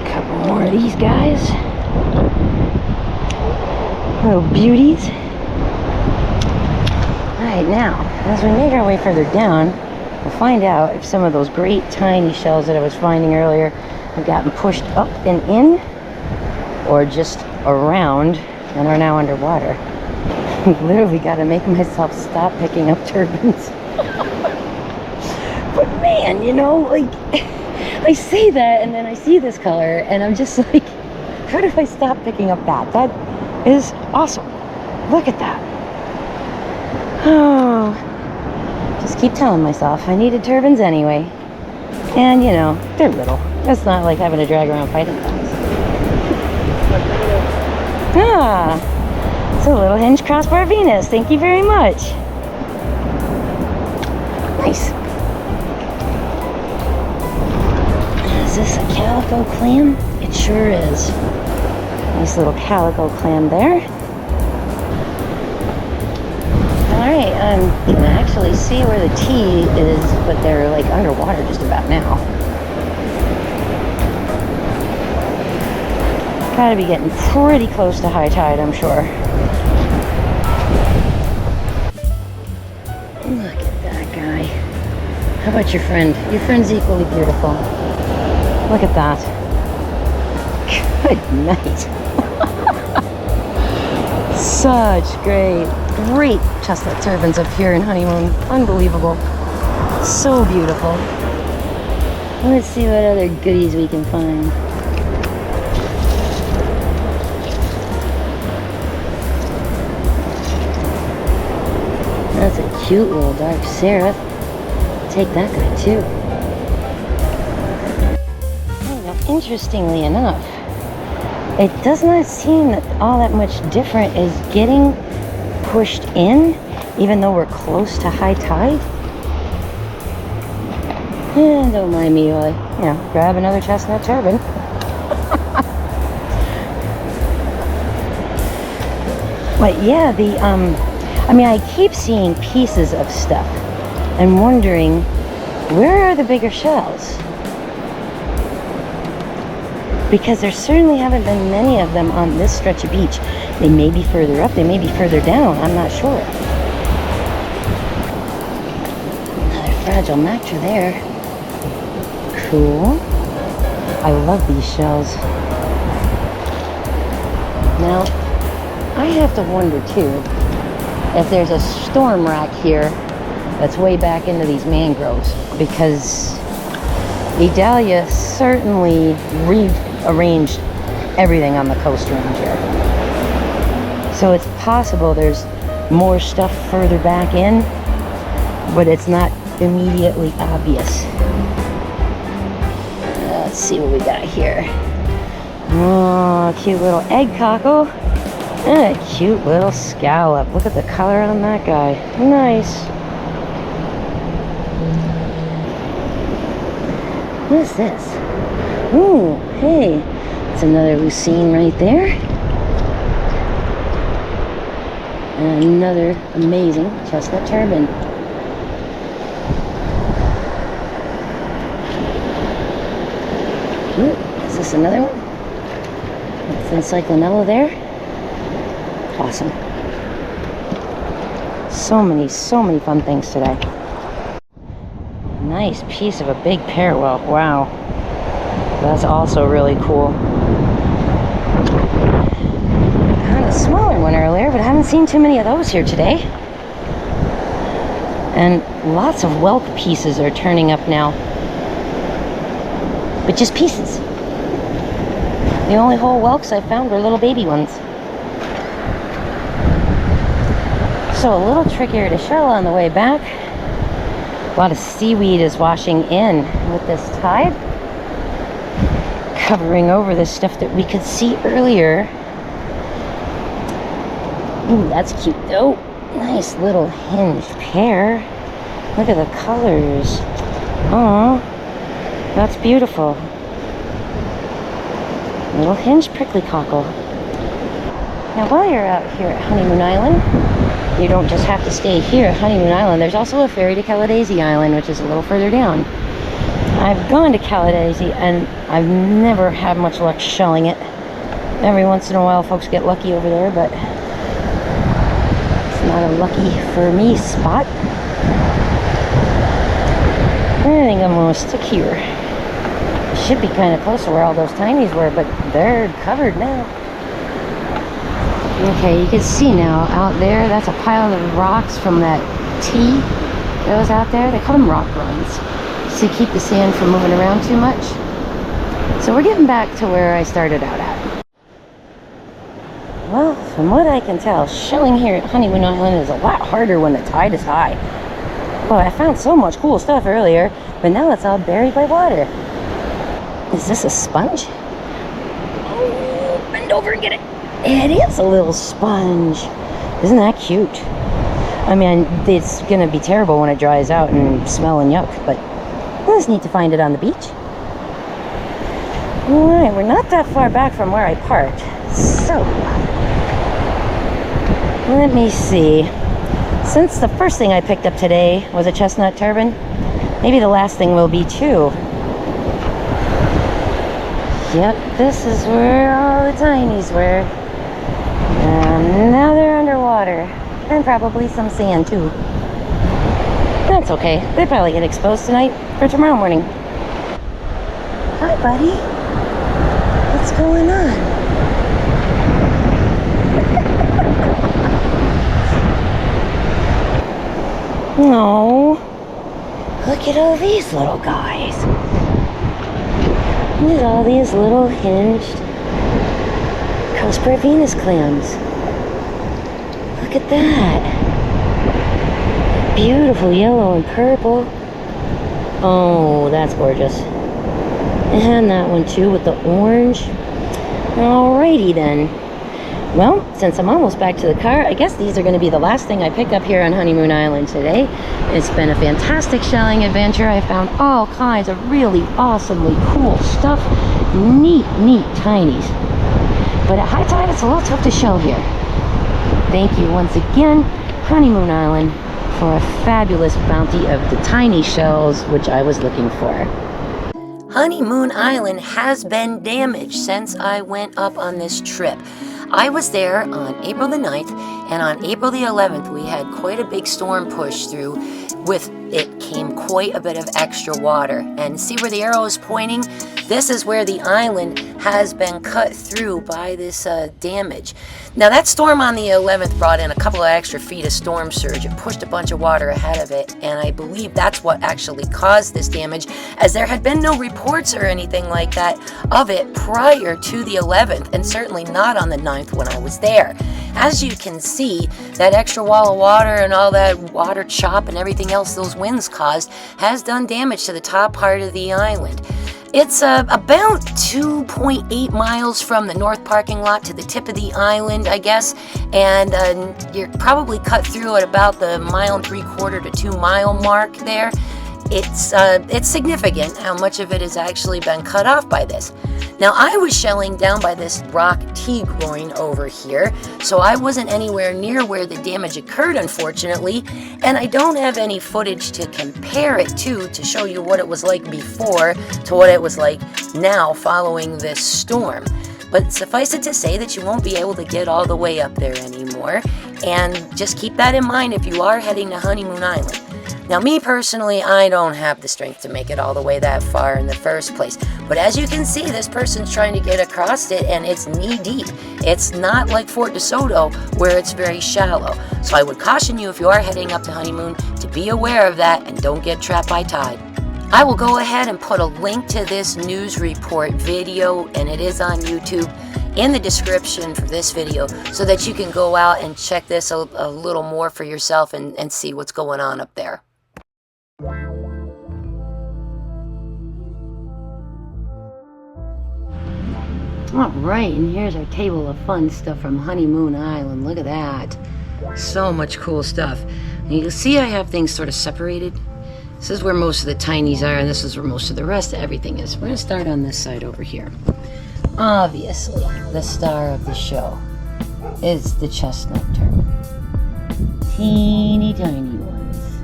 Couple more of these guys. Little beauties. Alright, now, as we make our way further down, we'll find out if some of those great tiny shells that I was finding earlier have gotten pushed up and in, or just around and are now underwater. Literally got to make myself stop picking up turbans. But man, you know, like, I say that and then I see this color and I'm just like, how do I stop picking up that? That is awesome. Look at that. Oh, just keep telling myself I needed turbans anyway. And you know, they're little. It's not like having to drag around fighting guys. Ah, it's a little hinge crossbar Venus. Thank you very much. Nice. Is this a calico clam? It sure is. Nice little calico clam there. Alright, I can actually see where the T is, but they're like underwater just about now. Gotta be getting pretty close to high tide, I'm sure. Look at that guy. How about your friend? Your friend's equally beautiful. Look at that. Good night. Such great chestnut turbans up here in Honeymoon. Unbelievable. So beautiful. Let's see what other goodies we can find. That's a cute little dark seraph. Take that guy too. Interestingly enough, it does not seem that all that much different is getting pushed in, even though we're close to high tide. Don't mind me while I, you know, grab another chestnut turban. But yeah, I mean, I keep seeing pieces of stuff and wondering, where are the bigger shells? Because there certainly haven't been many of them on this stretch of beach. They may be further up, they may be further down, I'm not sure. Another fragile mactra there. Cool. I love these shells. Now, I have to wonder too, if there's a storm rack here that's way back into these mangroves, because Idalia certainly rearranged everything on the coast range here. So it's possible there's more stuff further back in, but it's not immediately obvious. Let's see what we got here. Oh, cute little egg cockle. And a cute little scallop. Look at the color on that guy. Nice. What is this? Ooh, hey. It's another lucine right there. And another amazing chestnut turban. Ooh, is this another one? Thin cyclinella there. Awesome. So many fun things today. Nice piece of a big periwinkle. Wow. That's also really cool. Found a smaller one earlier, but I haven't seen too many of those here today. And lots of whelk pieces are turning up now. But just pieces. The only whole whelks I found were little baby ones. So a little trickier to shell on the way back. A lot of seaweed is washing in with this tide, covering over the stuff that we could see earlier. Ooh, that's cute though. Nice little hinged pair. Look at the colors. Oh, that's beautiful. Little hinged prickly cockle. Now while you're out here at Honeymoon Island, you don't just have to stay here at Honeymoon Island. There's also a ferry to Caladaisy Island, which is a little further down. I've gone to Caladaisy and I've never had much luck shelling it. Every once in a while folks get lucky over there, but it's not a lucky for me spot. I think I'm gonna stick here. Should be kind of close to where all those tinies were, but they're covered now. Okay, you can see now out there, that's a pile of rocks from that T that was out there. They call them rock runs, to keep the sand from moving around too much. So we're getting back to where I started out at. Well, from what I can tell, shelling here at Honeymoon Island is a lot harder when the tide is high. Well, I found so much cool stuff earlier, but now it's all buried by water. Is this a sponge? Oh, bend over and get it. It is a little sponge. Isn't that cute? I mean, it's gonna be terrible when it dries out and smell and yuck, but it's neat to find it on the beach. Alright, we're not that far back from where I parked. So, let me see. Since the first thing I picked up today was a chestnut turban, maybe the last thing will be too. Yep, this is where all the tinies were. And now they're underwater. And probably some sand too. That's okay. They probably get exposed tonight for tomorrow morning. Hi, buddy. What's going on? No. Look at all these little guys. Look at all these little hinged Cosper Venus clams. Look at that. Beautiful yellow and purple. Oh, that's gorgeous. And that one too with the orange. Alrighty then. Well, since I'm almost back to the car, I guess these are going to be the last thing I pick up here on Honeymoon Island today. It's been a fantastic shelling adventure. I found all kinds of really awesomely cool stuff. Neat tinies. But at high tide, it's a little tough to shell here. Thank you once again, Honeymoon Island, for a fabulous bounty of the tiny shells, which I was looking for. Honeymoon Island has been damaged since I went up on this trip. I was there on April the 9th, and on April the 11th, we had quite a big storm push through. With it came quite a bit of extra water. And see where the arrow is pointing? This is where the island has been cut through by this damage. Now that storm on the 11th brought in a couple of extra feet of storm surge. It pushed a bunch of water ahead of it, and I believe that's what actually caused this damage, as there had been no reports or anything like that of it prior to the 11th, and certainly not on the 9th when I was there. As you can see, that extra wall of water and all that water chop and everything else those winds caused has done damage to the top part of the island. It's about 2.8 miles from the north parking lot to the tip of the island, I guess, and you're probably cut through at about the 1.75 to 2 mile mark there. It's significant how much of it has actually been cut off by this. Now, I was shelling down by this rock T-groin over here, so I wasn't anywhere near where the damage occurred, unfortunately, and I don't have any footage to compare it to show you what it was like before to what it was like now following this storm. But suffice it to say that you won't be able to get all the way up there anymore, and just keep that in mind if you are heading to Honeymoon Island. Now, me personally, I don't have the strength to make it all the way that far in the first place. But as you can see, this person's trying to get across it, and it's knee-deep. It's not like Fort DeSoto, where it's very shallow. So I would caution you, if you are heading up to Honeymoon, to be aware of that and don't get trapped by tide. I will go ahead and put a link to this news report video, and it is on YouTube, in the description for this video, so that you can go out and check this a little more for yourself and see what's going on up there. All right, and here's our table of fun stuff from Honeymoon Island. Look at that. So much cool stuff. And you can see I have things sort of separated. This is where most of the tinies are, and this is where most of the rest of everything is. We're going to start on this side over here. Obviously, the star of the show is the chestnut turban. Teeny tiny ones.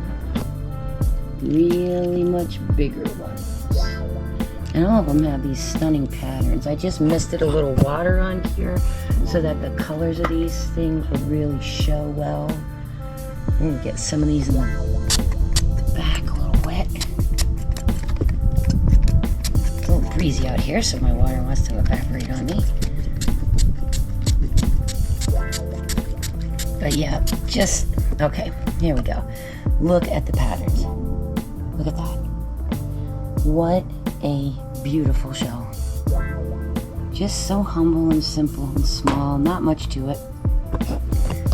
Really much bigger ones. And all of them have these stunning patterns. I just misted a little water on here so that the colors of these things would really show well. I'm going to get some of these in the back a little wet. It's a little breezy out here, so my water wants to evaporate on me. But yeah, just, okay, here we go. Look at the patterns. Look at that. What a beautiful shell. Just so humble and simple and small, not much to it.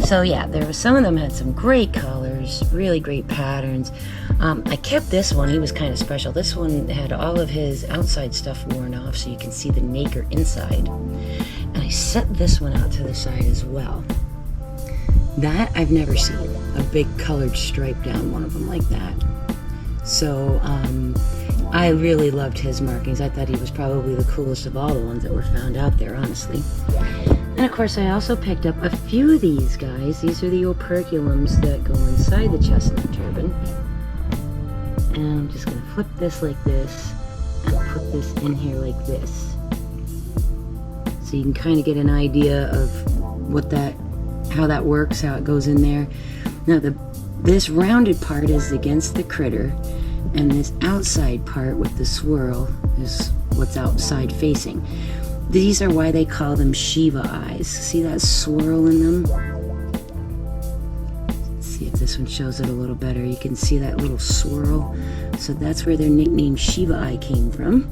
So yeah, there was some of them had some great colors, really great patterns. I kept this one, he was kind of special. This one had all of his outside stuff worn off so you can see the nacre inside. And I set this one out to the side as well. That I've never seen, a big colored stripe down one of them like that. So I really loved his markings. I thought he was probably the coolest of all the ones that were found out there, honestly. And of course, I also picked up a few of these guys. These are the operculums that go inside the chestnut turban. And I'm just going to flip this like this and put this in here like this. So you can kind of get an idea of how that works, how it goes in there. Now, this rounded part is against the critter, and this outside part with the swirl is what's outside facing. These are why they call them Shiva eyes. See that swirl in them? Let's see if this one shows it a little better. You can see that little swirl. So that's where their nickname Shiva eye came from.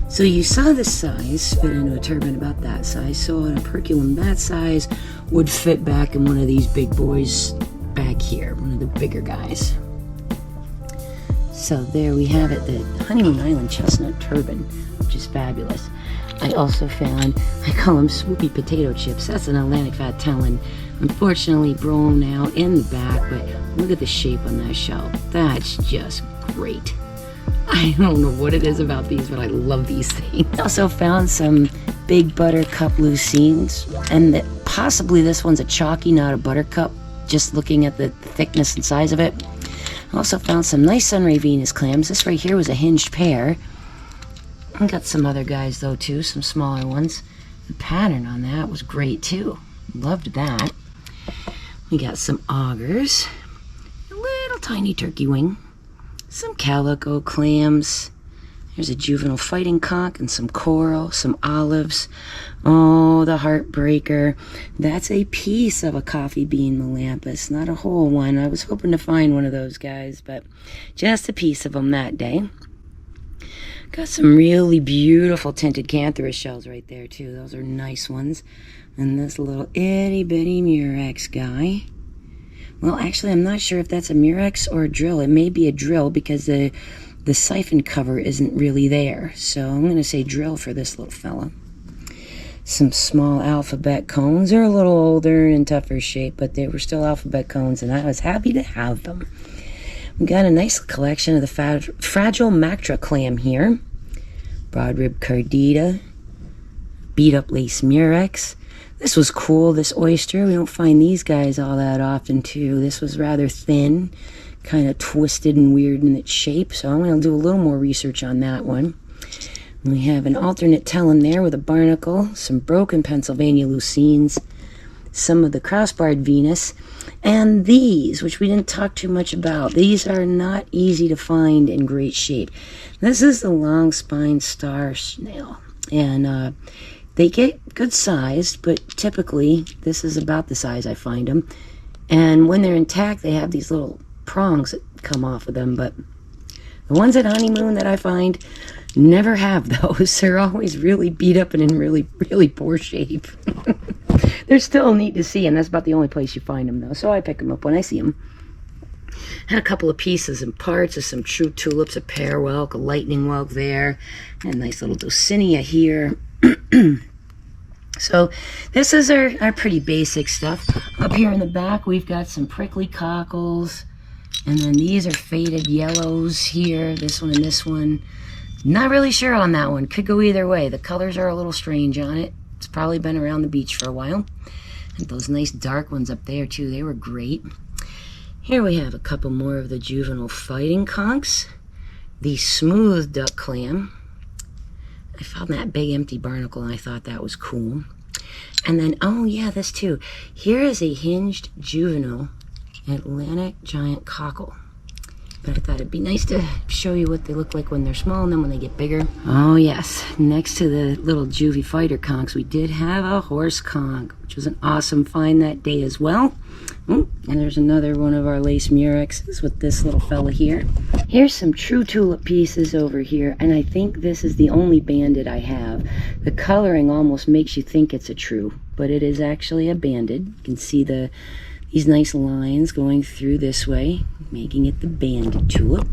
So you saw the size fit into a turban about that size. So an operculum that size would fit back in one of these big boys back here, one of the bigger guys. So there we have it, the Honeymoon Island chestnut turban, which is fabulous. I also found, I call them swoopy potato chips. That's an Atlantic fat tellin. Unfortunately blown out in the back, but look at the shape on that shell. That's just great. I don't know what it is about these, but I love these things. I also found some big buttercup lucines, and possibly this one's a chalky, not a buttercup, just looking at the thickness and size of it. I also found some nice sunray Venus clams. This right here was a hinged pair. I got some other guys though too, some smaller ones. The pattern on that was great too. Loved that. We got some augers, a little tiny turkey wing, some calico clams. There's a juvenile fighting conch and some coral, some olives. Oh, the heartbreaker. That's a piece of a coffee bean melampus, not a whole one. I was hoping to find one of those guys, but just a piece of them that day. Got some really beautiful tinted cantharus shells right there too. Those are nice ones. And this little itty bitty murex guy. Well, actually, I'm not sure if that's a murex or a drill. It may be a drill because the siphon cover isn't really there. So I'm going to say drill for this little fella. Some small alphabet cones. They're a little older and tougher shape, but they were still alphabet cones, and I was happy to have them. We got a nice collection of the fragile mactra clam here. Broad rib cardita. Beat up lace murex. This was cool, this oyster. We don't find these guys all that often too. This was rather thin, kind of twisted and weird in its shape, so I'm going to do a little more research on that one. We have an alternate tellin there with a barnacle, some broken Pennsylvania lucines, some of the crossbarred Venus, and these, which we didn't talk too much about. These are not easy to find in great shape. This is the Longspine star snail, and they get good sized, but typically this is about the size I find them. And when they're intact, they have these little prongs that come off of them, but the ones at Honeymoon that I find never have those. They're always really beat up and in really, really poor shape. They're still neat to see, and that's about the only place you find them, though, so I pick them up when I see them. Had a couple of pieces and parts of some true tulips, a pear whelk, a lightning whelk there, and a nice little dulcinea here. So this is our pretty basic stuff. Up here in the back, we've got some prickly cockles. And then these are faded yellows here, this one and this one. Not really sure on that one. Could go either way. The colors are a little strange on it. It's probably been around the beach for a while. And those nice dark ones up there too, they were great. Here we have a couple more of the juvenile fighting conchs. The smooth duck clam. I found that big empty barnacle and I thought that was cool. And then, oh yeah, this too. Here is a hinged juvenile Atlantic giant cockle. But I thought it'd be nice to show you what they look like when they're small and then when they get bigger. Oh yes, next to the little juvie fighter conchs, we did have a horse conch, which was an awesome find that day as well. And there's another one of our lace murexes with this little fella here. Here's some true tulip pieces over here, and I think this is the only banded I have. The coloring almost makes you think it's a true, but it is actually a banded. You can see these nice lines going through this way, making it the banded tulip.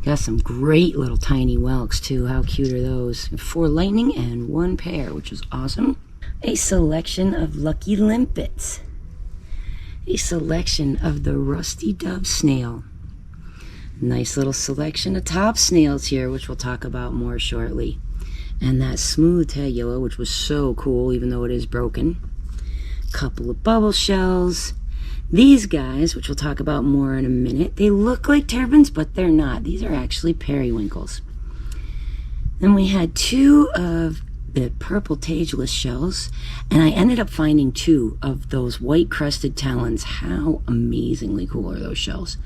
Got some great little tiny whelks too. How cute are those? 4 lightning and 1 pair, which is awesome. A selection of lucky limpets. A selection of the rusty dove snail. Nice little selection of top snails here, which we'll talk about more shortly. And that smooth tail yellow, which was so cool, even though it is broken. Couple of bubble shells. These guys, which we'll talk about more in a minute, they look like turbans, but they're not. These are actually periwinkles. Then we had 2 of the purple tageless shells, and I ended up finding 2 of those white crested tellins. How amazingly cool are those shells?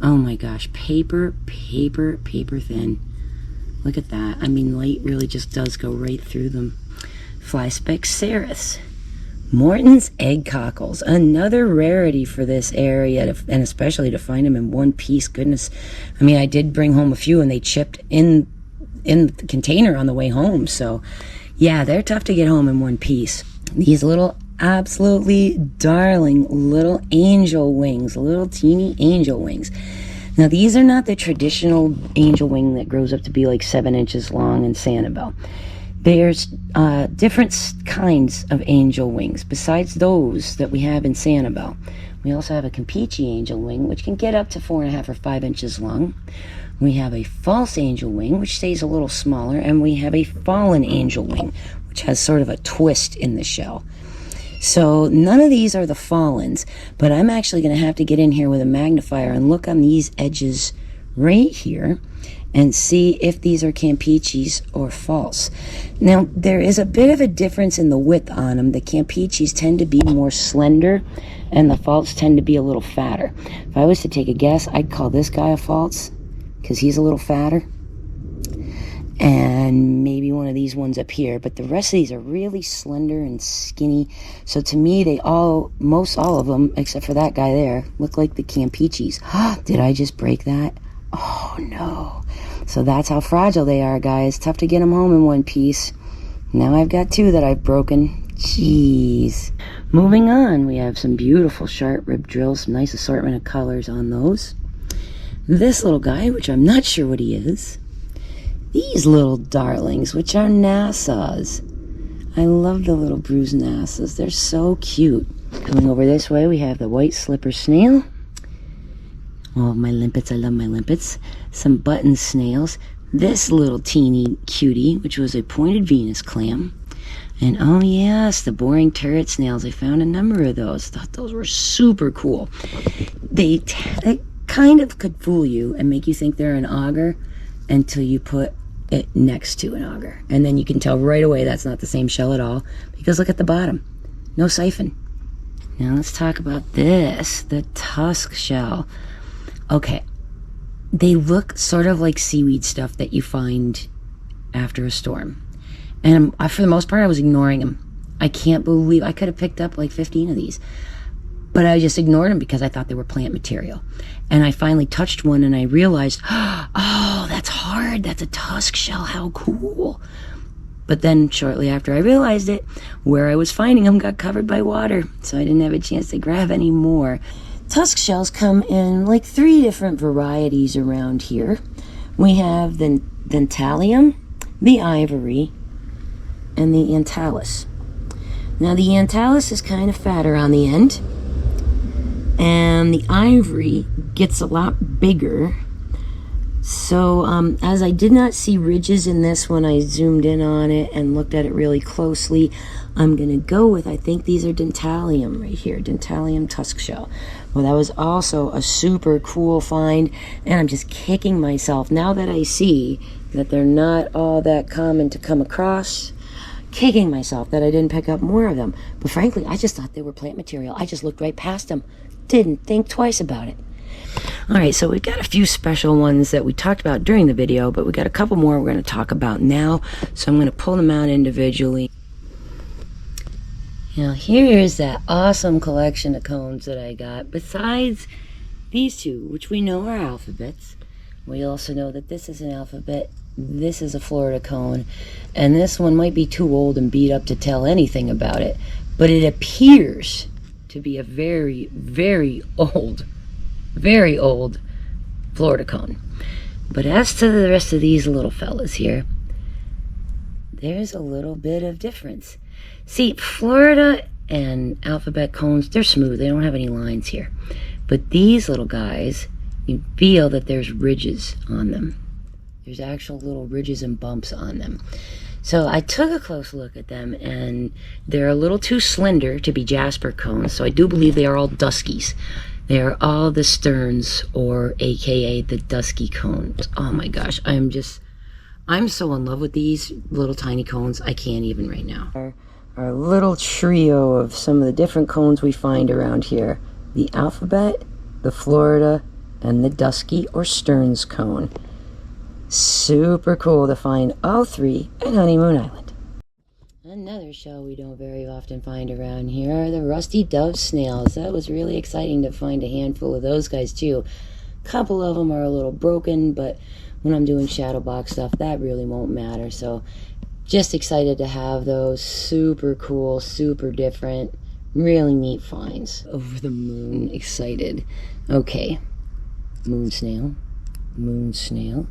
Oh my gosh, paper thin. Look at that. I mean, light really just does go right through them. Fly speck ceriths. Morton's egg cockles, another rarity for this area, and especially to find them in one piece. Goodness, I mean, I did bring home a few and they chipped in the container on the way home. So yeah, they're tough to get home in one piece. These little absolutely darling little angel wings, little teeny angel wings. Now these are not the traditional angel wing that grows up to be like 7 inches long in Sanibel. There's different kinds of angel wings besides those that we have in Sanibel. We also have a Campeche angel wing, which can get up to 4.5 or 5 inches long. We have a false angel wing, which stays a little smaller, and we have a fallen angel wing, which has sort of a twist in the shell. So none of these are the fallens, but I'm actually going to have to get in here with a magnifier and look on these edges right here and see if these are Campeches or false. Now, there is a bit of a difference in the width on them. The Campeches tend to be more slender, and the false tend to be a little fatter. If I was to take a guess, I'd call this guy a false, because he's a little fatter. And maybe one of these ones up here, but the rest of these are really slender and skinny. So to me, most all of them, except for that guy there, look like the Campeches. Did I just break that? Oh no. So that's how fragile they are, guys. Tough to get them home in one piece. Now I've got 2 that I've broken. Jeez. Moving on, we have some beautiful sharp rib drills, some nice assortment of colors on those. This little guy, which I'm not sure what he is. These little darlings, which are Nassau's. I love the little bruised Nassau's. They're so cute. Coming over this way, we have the white slipper snail. Oh, my limpets, I love my limpets. Some button snails. This little teeny cutie, which was a pointed Venus clam. And oh yes, the boring turret snails. I found a number of those. Thought those were super cool. They kind of could fool you and make you think they're an auger until you put it next to an auger. And then you can tell right away that's not the same shell at all, because look at the bottom. No siphon. Now let's talk about this, the Tusk Shell. Okay, they look sort of like seaweed stuff that you find after a storm. And for the most part, I was ignoring them. I can't believe I could have picked up like 15 of these. But I just ignored them because I thought they were plant material. And I finally touched one and I realized, oh, that's hard. That's a tusk shell. How cool. But then shortly after I realized it, where I was finding them got covered by water. So I didn't have a chance to grab any more. Tusk shells come in like 3 different varieties around here. We have the Dentalium, the Ivory, and the Antalis. Now the Antalis is kind of fatter on the end, and the ivory gets a lot bigger. So as I did not see ridges in this when I zoomed in on it and looked at it really closely, I'm going to go with, I think these are Dentalium right here, Dentalium Tusk Shell. Well, that was also a super cool find, and I'm just kicking myself now that I see that they're not all that common to come across. Kicking myself that I didn't pick up more of them. But frankly, I just thought they were plant material. I just looked right past them. Didn't think twice about it. Alright, so we've got a few special ones that we talked about during the video, but we got a couple more we're going to talk about now. So I'm going to pull them out individually. Now here is that awesome collection of cones that I got. Besides these two, which we know are alphabets, we also know that this is an alphabet, this is a Florida cone, and this one might be too old and beat up to tell anything about it, but it appears to be a very, very old Florida cone. But as to the rest of these little fellas here, there's a little bit of difference. See, Florida and alphabet cones, they're smooth, they don't have any lines here. But these little guys, you feel that there's ridges on them. There's actual little ridges and bumps on them. So I took a close look at them, and they're a little too slender to be Jasper cones, so I do believe they are all Duskies. They are all the Sterns, or AKA the Dusky cones. Oh my gosh, I'm so in love with these little tiny cones, I can't even right now. Our little trio of some of the different cones we find around here. The alphabet, the Florida, and the Dusky or Stearns cone. Super cool to find all three at Honeymoon Island. Another shell we don't very often find around here are the rusty dove snails. That was really exciting to find a handful of those guys too. A couple of them are a little broken, but when I'm doing shadow box stuff, that really won't matter. So just excited to have those. Super cool, super different, really neat finds. Over the moon excited. Okay, moon snail, moon snail.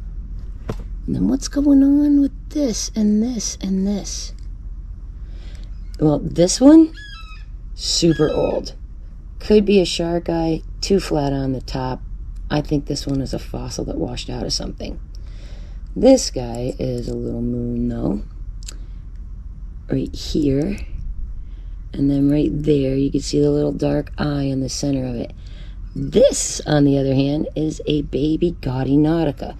And then what's going on with this and this and this? Well, this one, super old. Could be a shark eye, too flat on the top. I think this one is a fossil that washed out of something. This guy is a little moon though. Right here. And then right there, you can see the little dark eye in the center of it. This, on the other hand, is a baby Gaudy Nautica.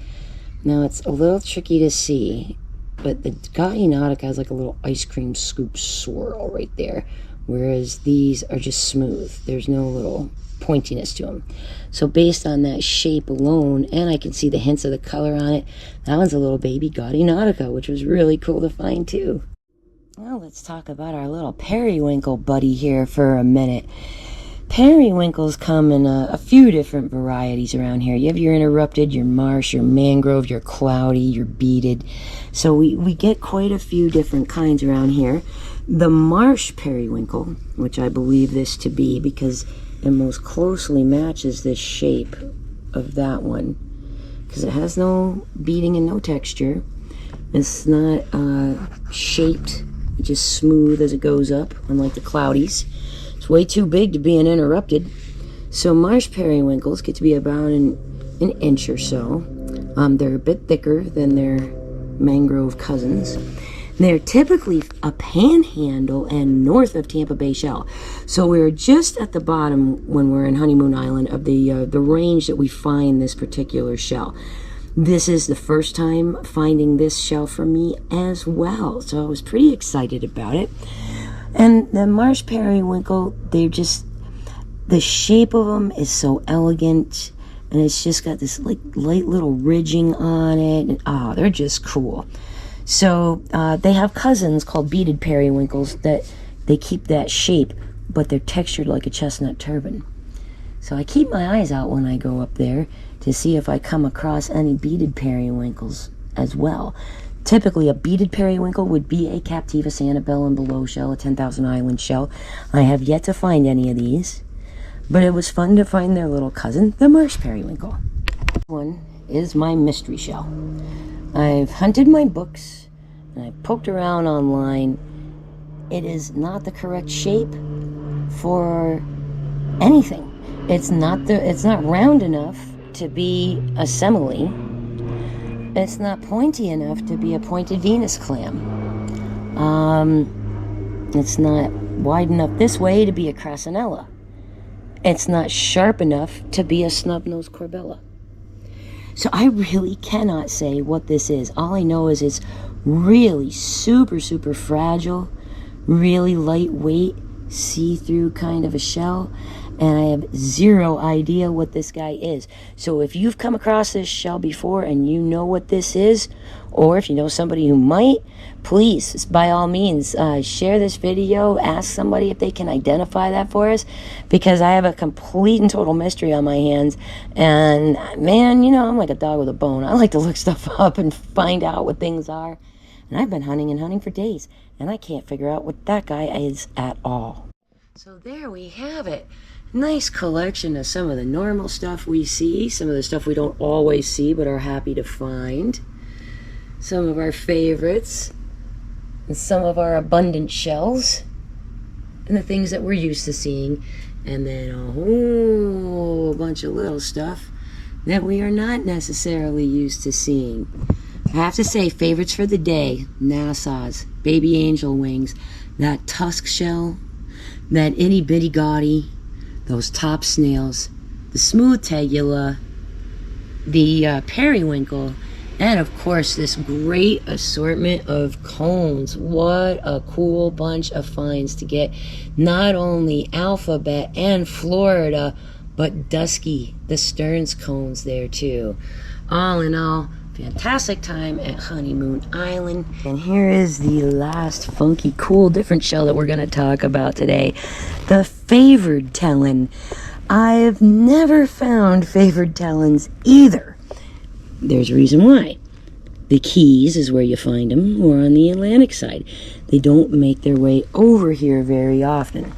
Now, it's a little tricky to see, but the Gaudy Nautica has like a little ice cream scoop swirl right there, whereas these are just smooth. There's no little pointiness to them. So based on that shape alone, and I can see the hints of the color on it, that one's a little baby Gaudy Nautica, which was really cool to find too. Well, let's talk about our little periwinkle buddy here for a minute. Periwinkles come in a few different varieties around here. You have your interrupted, your marsh, your mangrove, your cloudy, your beaded. So we get quite a few different kinds around here. The marsh periwinkle, which I believe this to be because it most closely matches this shape of that one, because it has no beading and no texture. It's not shaped, it's just smooth as it goes up, unlike the cloudies. It's way too big to be an interrupted. So marsh periwinkles get to be about an inch or so. They're a bit thicker than their mangrove cousins. They're typically a panhandle and north of Tampa Bay shell. So we're just at the bottom when we're in Honeymoon Island of the range that we find this particular shell. This is the first time finding this shell for me as well, so I was pretty excited about it. And the marsh periwinkle, they're just, the shape of them is so elegant, and it's just got this like light little ridging on it, and they're just cool. So they have cousins called beaded periwinkles that they keep that shape, but they're textured like a chestnut turban. So I keep my eyes out when I go up there to see if I come across any beaded periwinkles as well. Typically, a beaded periwinkle would be a Captiva Sanibel below shell, a 10,000 island shell. I have yet to find any of these, but it was fun to find their little cousin, the marsh periwinkle. This one is my mystery shell. I've hunted my books, and I've poked around online, it is not the correct shape for anything. It's not round enough to be a semele. It's not pointy enough to be a pointed Venus clam. It's not wide enough this way to be a crassinella. It's not sharp enough to be a snub-nosed corbella. So I really cannot say what this is. All I know is it's really super, super fragile, really lightweight, see-through kind of a shell, and I have zero idea what this guy is. So if you've come across this shell before and you know what this is, or if you know somebody who might, please, by all means, share this video, ask somebody if they can identify that for us, because I have a complete and total mystery on my hands, and man, you know, I'm like a dog with a bone. I like to look stuff up and find out what things are, and I've been hunting and hunting for days, and I can't figure out what that guy is at all. So there we have it. Nice collection of some of the normal stuff we see, some of the stuff we don't always see but are happy to find, some of our favorites, and some of our abundant shells, and the things that we're used to seeing, and then a whole bunch of little stuff that we are not necessarily used to seeing. I have to say, favorites for the day: Nassau's, baby angel wings, that Tusk Shell, that itty bitty gaudy, those top snails, the smooth tegula, the periwinkle, and of course this great assortment of cones. What a cool bunch of finds to get. Not only alphabet and Florida, but dusky, the Stearns cones there too. All in all, fantastic time at Honeymoon Island. And here is the last funky, cool, different shell that we're going to talk about today. The favored tellin. I've never found favored tellins either. There's a reason why. The Keys is where you find them, or on the Atlantic side. They don't make their way over here very often.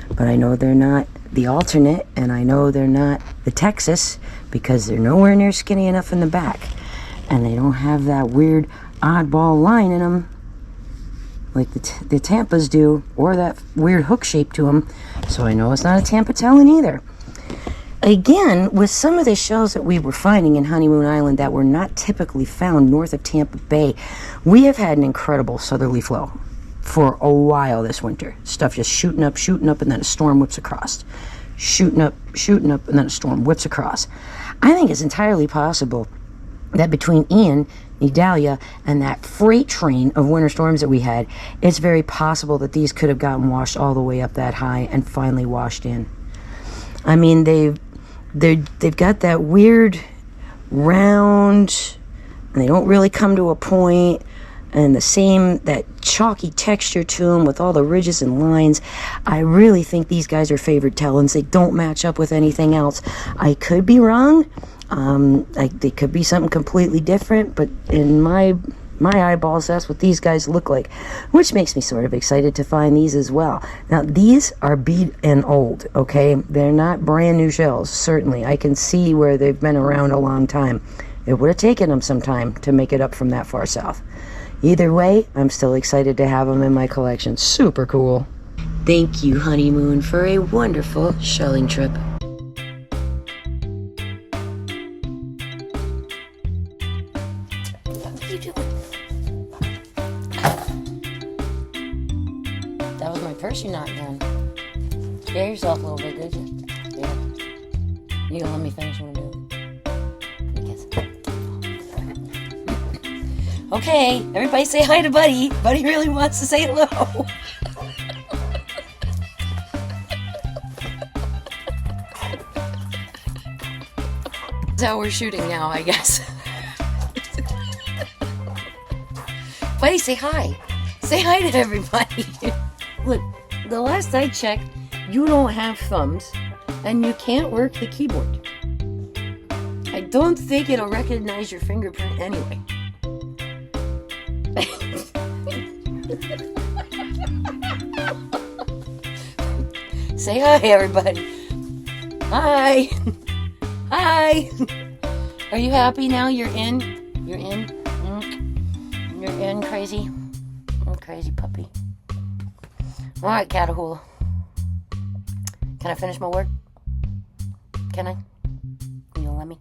But I know they're not the alternate, and I know they're not the Texas, because they're nowhere near skinny enough in the back. And they don't have that weird oddball line in them like the Tampas do, or that weird hook shape to them. So I know it's not a Tampa tellin either. Again, with some of the shells that we were finding in Honeymoon Island that were not typically found north of Tampa Bay, we have had an incredible southerly flow for a while this winter. Stuff just shooting up, and then a storm whips across. Shooting up, and then a storm whips across. I think it's entirely possible that between Ian, Idalia, and that freight train of winter storms that we had, it's very possible that these could have gotten washed all the way up that high and finally washed in. I mean, they've got that weird round, and they don't really come to a point, and that chalky texture to them with all the ridges and lines. I really think these guys are favored tellins. They don't match up with anything else. I could be wrong. They could be something completely different, but in my eyeballs, that's what these guys look like, which makes me sort of excited to find these as well. Now, these are beat and old, okay? They're not brand new shells, certainly. I can see where they've been around a long time. It would have taken them some time to make it up from that far south. Either way, I'm still excited to have them in my collection. Super cool. Thank you, Honeymoon, for a wonderful shelling trip. That was my purse you knocked down. Scare yourself a little bit, did you? Yeah. You gonna let me finish what I'm doing? Okay, everybody say hi to Buddy. Buddy really wants to say hello. That's how we're shooting now, I guess. Buddy, say hi. Say hi to everybody. Look, the last I checked, you don't have thumbs, and you can't work the keyboard. I don't think it'll recognize your fingerprint anyway. Say hi, everybody. Hi. Hi. Are you happy now? You're in? You're in? You're in, crazy? Oh, crazy puppy. All right, Catahoula. Can I finish my word? Can I? You'll let me?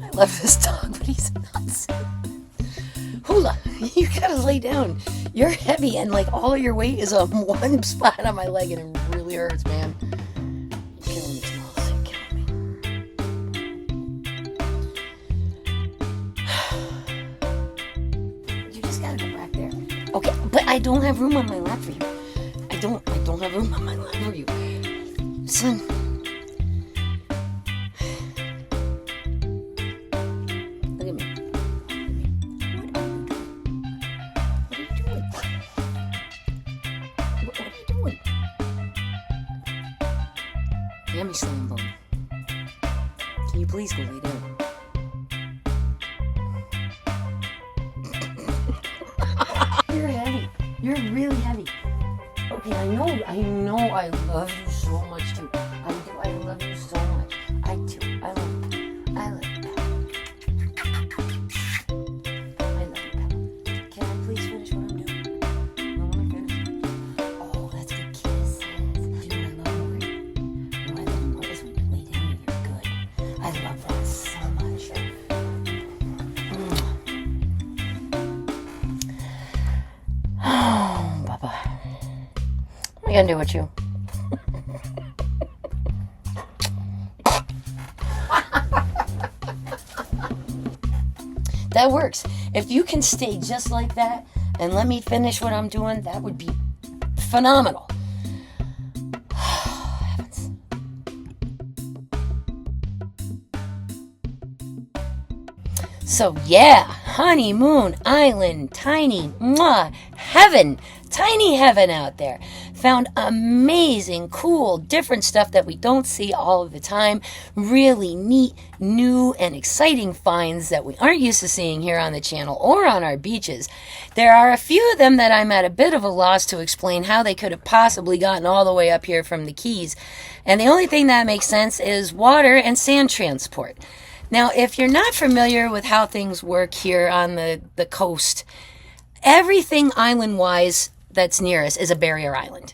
I love this dog, but he's nuts. Hula, you gotta lay down. You're heavy and like all of your weight is on one spot on my leg and it really hurts, man. You're killing me, Smalls. You're killing me. You just gotta go back there. Okay, but I don't have room on my lap for you. I don't have room on my lap for you. Son. Look at me. What are you doing? Yummy slam bone. Can you please go lay down? You're heavy. You're really heavy. Okay, I know I love you so much too. I do, I love you so much. I do, I love you. I love you, Pal. I love you, Pal. Can I please finish what I'm doing? No, let me finish. Oh, that's good kisses. Do I love you, right? No, I love you more is when you lay down and you're good. I love that so much. Oh, Baba. What am I gonna do with you? That works. If you can stay just like that and let me finish what I'm doing, that would be phenomenal. Heavens. So yeah, Honeymoon Island, tiny, mwah, heaven, tiny heaven out there. Found amazing, cool, different stuff that we don't see all of the time. Really neat, new, and exciting finds that we aren't used to seeing here on the channel or on our beaches. There are a few of them that I'm at a bit of a loss to explain how they could have possibly gotten all the way up here from the Keys. And the only thing that makes sense is water and sand transport. Now, if you're not familiar with how things work here on the coast, everything island-wise that's near us is a barrier island.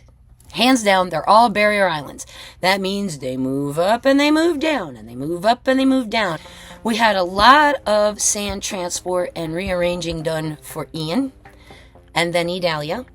Hands down, they're all barrier islands. That means they move up and they move down, and they move up and they move down. We had a lot of sand transport and rearranging done for Ian, and then Idalia,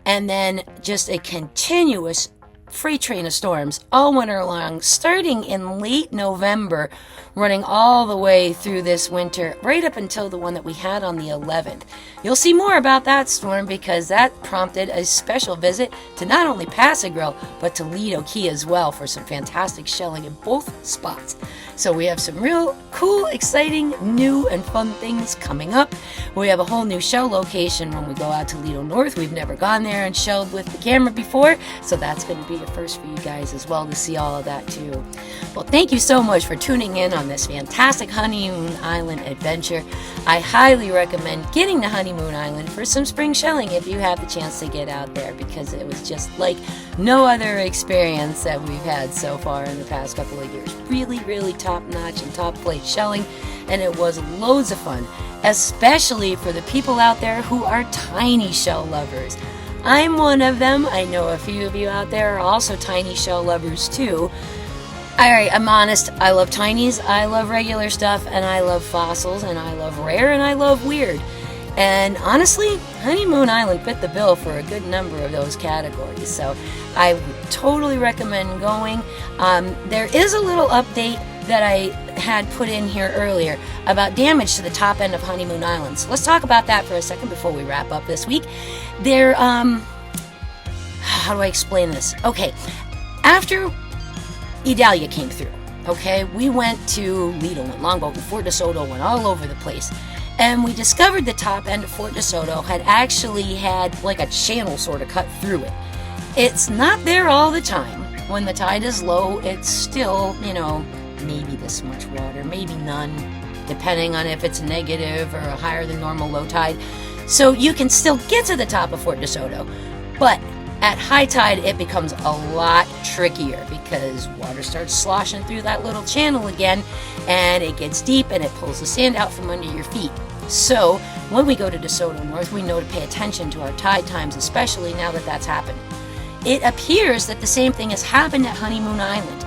and then just a continuous freight train of storms all winter long, starting in late November, running all the way through this winter, right up until the one that we had on the 11th. You'll see more about that storm because that prompted a special visit to not only Passagrille, but to Lido Key as well for some fantastic shelling in both spots. So we have some real cool, exciting, new, and fun things coming up. We have a whole new shell location when we go out to Lido North. We've never gone there and shelled with the camera before, so that's going to be a first for you guys as well to see all of that too. Well, thank you so much for tuning in on this fantastic Honeymoon Island adventure. I highly recommend getting to Honeymoon Island for some spring shelling if you have the chance to get out there, because it was just like no other experience that we've had so far in the past couple of years. Really, really top-notch and top-plate shelling, and it was loads of fun, especially for the people out there who are tiny shell lovers. I'm one of them. I know a few of you out there are also tiny shell lovers too. Alright, I'm honest. I love tinies, I love regular stuff, and I love fossils, and I love rare, and I love weird. And honestly, Honeymoon Island fit the bill for a good number of those categories. So I totally recommend going. There is a little update that I had put in here earlier about damage to the top end of Honeymoon Island. So let's talk about that for a second before we wrap up this week. There, how do I explain this? Okay, after Idalia came through, okay, we went to Lido and Longboat and Fort DeSoto, went all over the place. And we discovered the top end of Fort DeSoto had actually had like a channel sort of cut through it. It's not there all the time. When the tide is low, it's still, you know, maybe this much water, maybe none, depending on if it's negative or a higher than normal low tide. So you can still get to the top of Fort DeSoto. But At high tide, it becomes a lot trickier because water starts sloshing through that little channel again, and it gets deep and it pulls the sand out from under your feet. So when we go to DeSoto North, we know to pay attention to our tide times, especially now that that's happened. It appears that the same thing has happened at Honeymoon Island.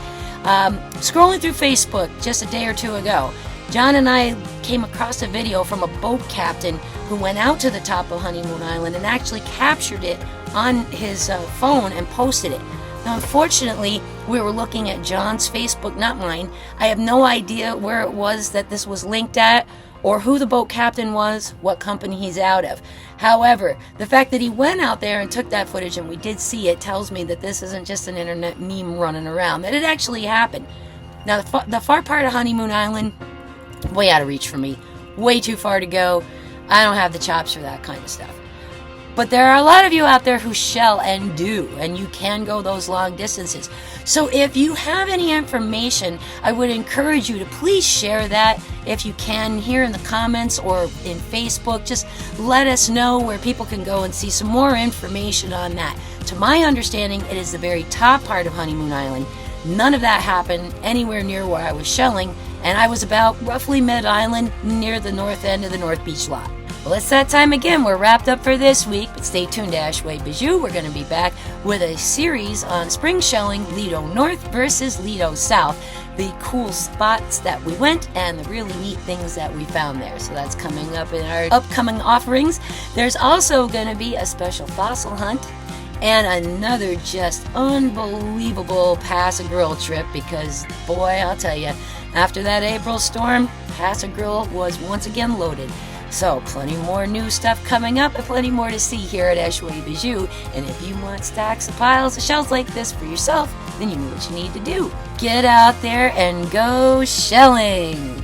Scrolling through Facebook just a day or two ago, John and I came across a video from a boat captain who went out to the top of Honeymoon Island and actually captured it on his phone and posted it. Now, unfortunately, we were looking at John's Facebook, not mine. I have no idea where it was that this was linked at, or who the boat captain was, what company he's out of. However, the fact that he went out there and took that footage and we did see it tells me that this isn't just an internet meme running around, that it actually happened. Now, the far part of Honeymoon Island, way out of reach for me, way too far to go. I don't have the chops for that kind of stuff. But there are a lot of you out there who shell and do, and you can go those long distances. So if you have any information, I would encourage you to please share that if you can here in the comments or in Facebook. Just let us know where people can go and see some more information on that. To my understanding, it is the very top part of Honeymoon Island. None of that happened anywhere near where I was shelling, and I was about roughly mid-island near the north end of the North Beach lot. Well, it's that time again. We're wrapped up for this week, but stay tuned to Ashway Bijou. We're going to be back with a series on spring shelling, Lido North versus Lido South, the cool spots that we went and the really neat things that we found there. So that's coming up in our upcoming offerings. There's also going to be a special fossil hunt and another just unbelievable Pass a Grill trip because, boy, I'll tell you, after that April storm, Pass a Grill was once again loaded. So, plenty more new stuff coming up and plenty more to see here at Ashway Bijou. And if you want stacks of piles of shells like this for yourself, then you know what you need to do. Get out there and go shelling!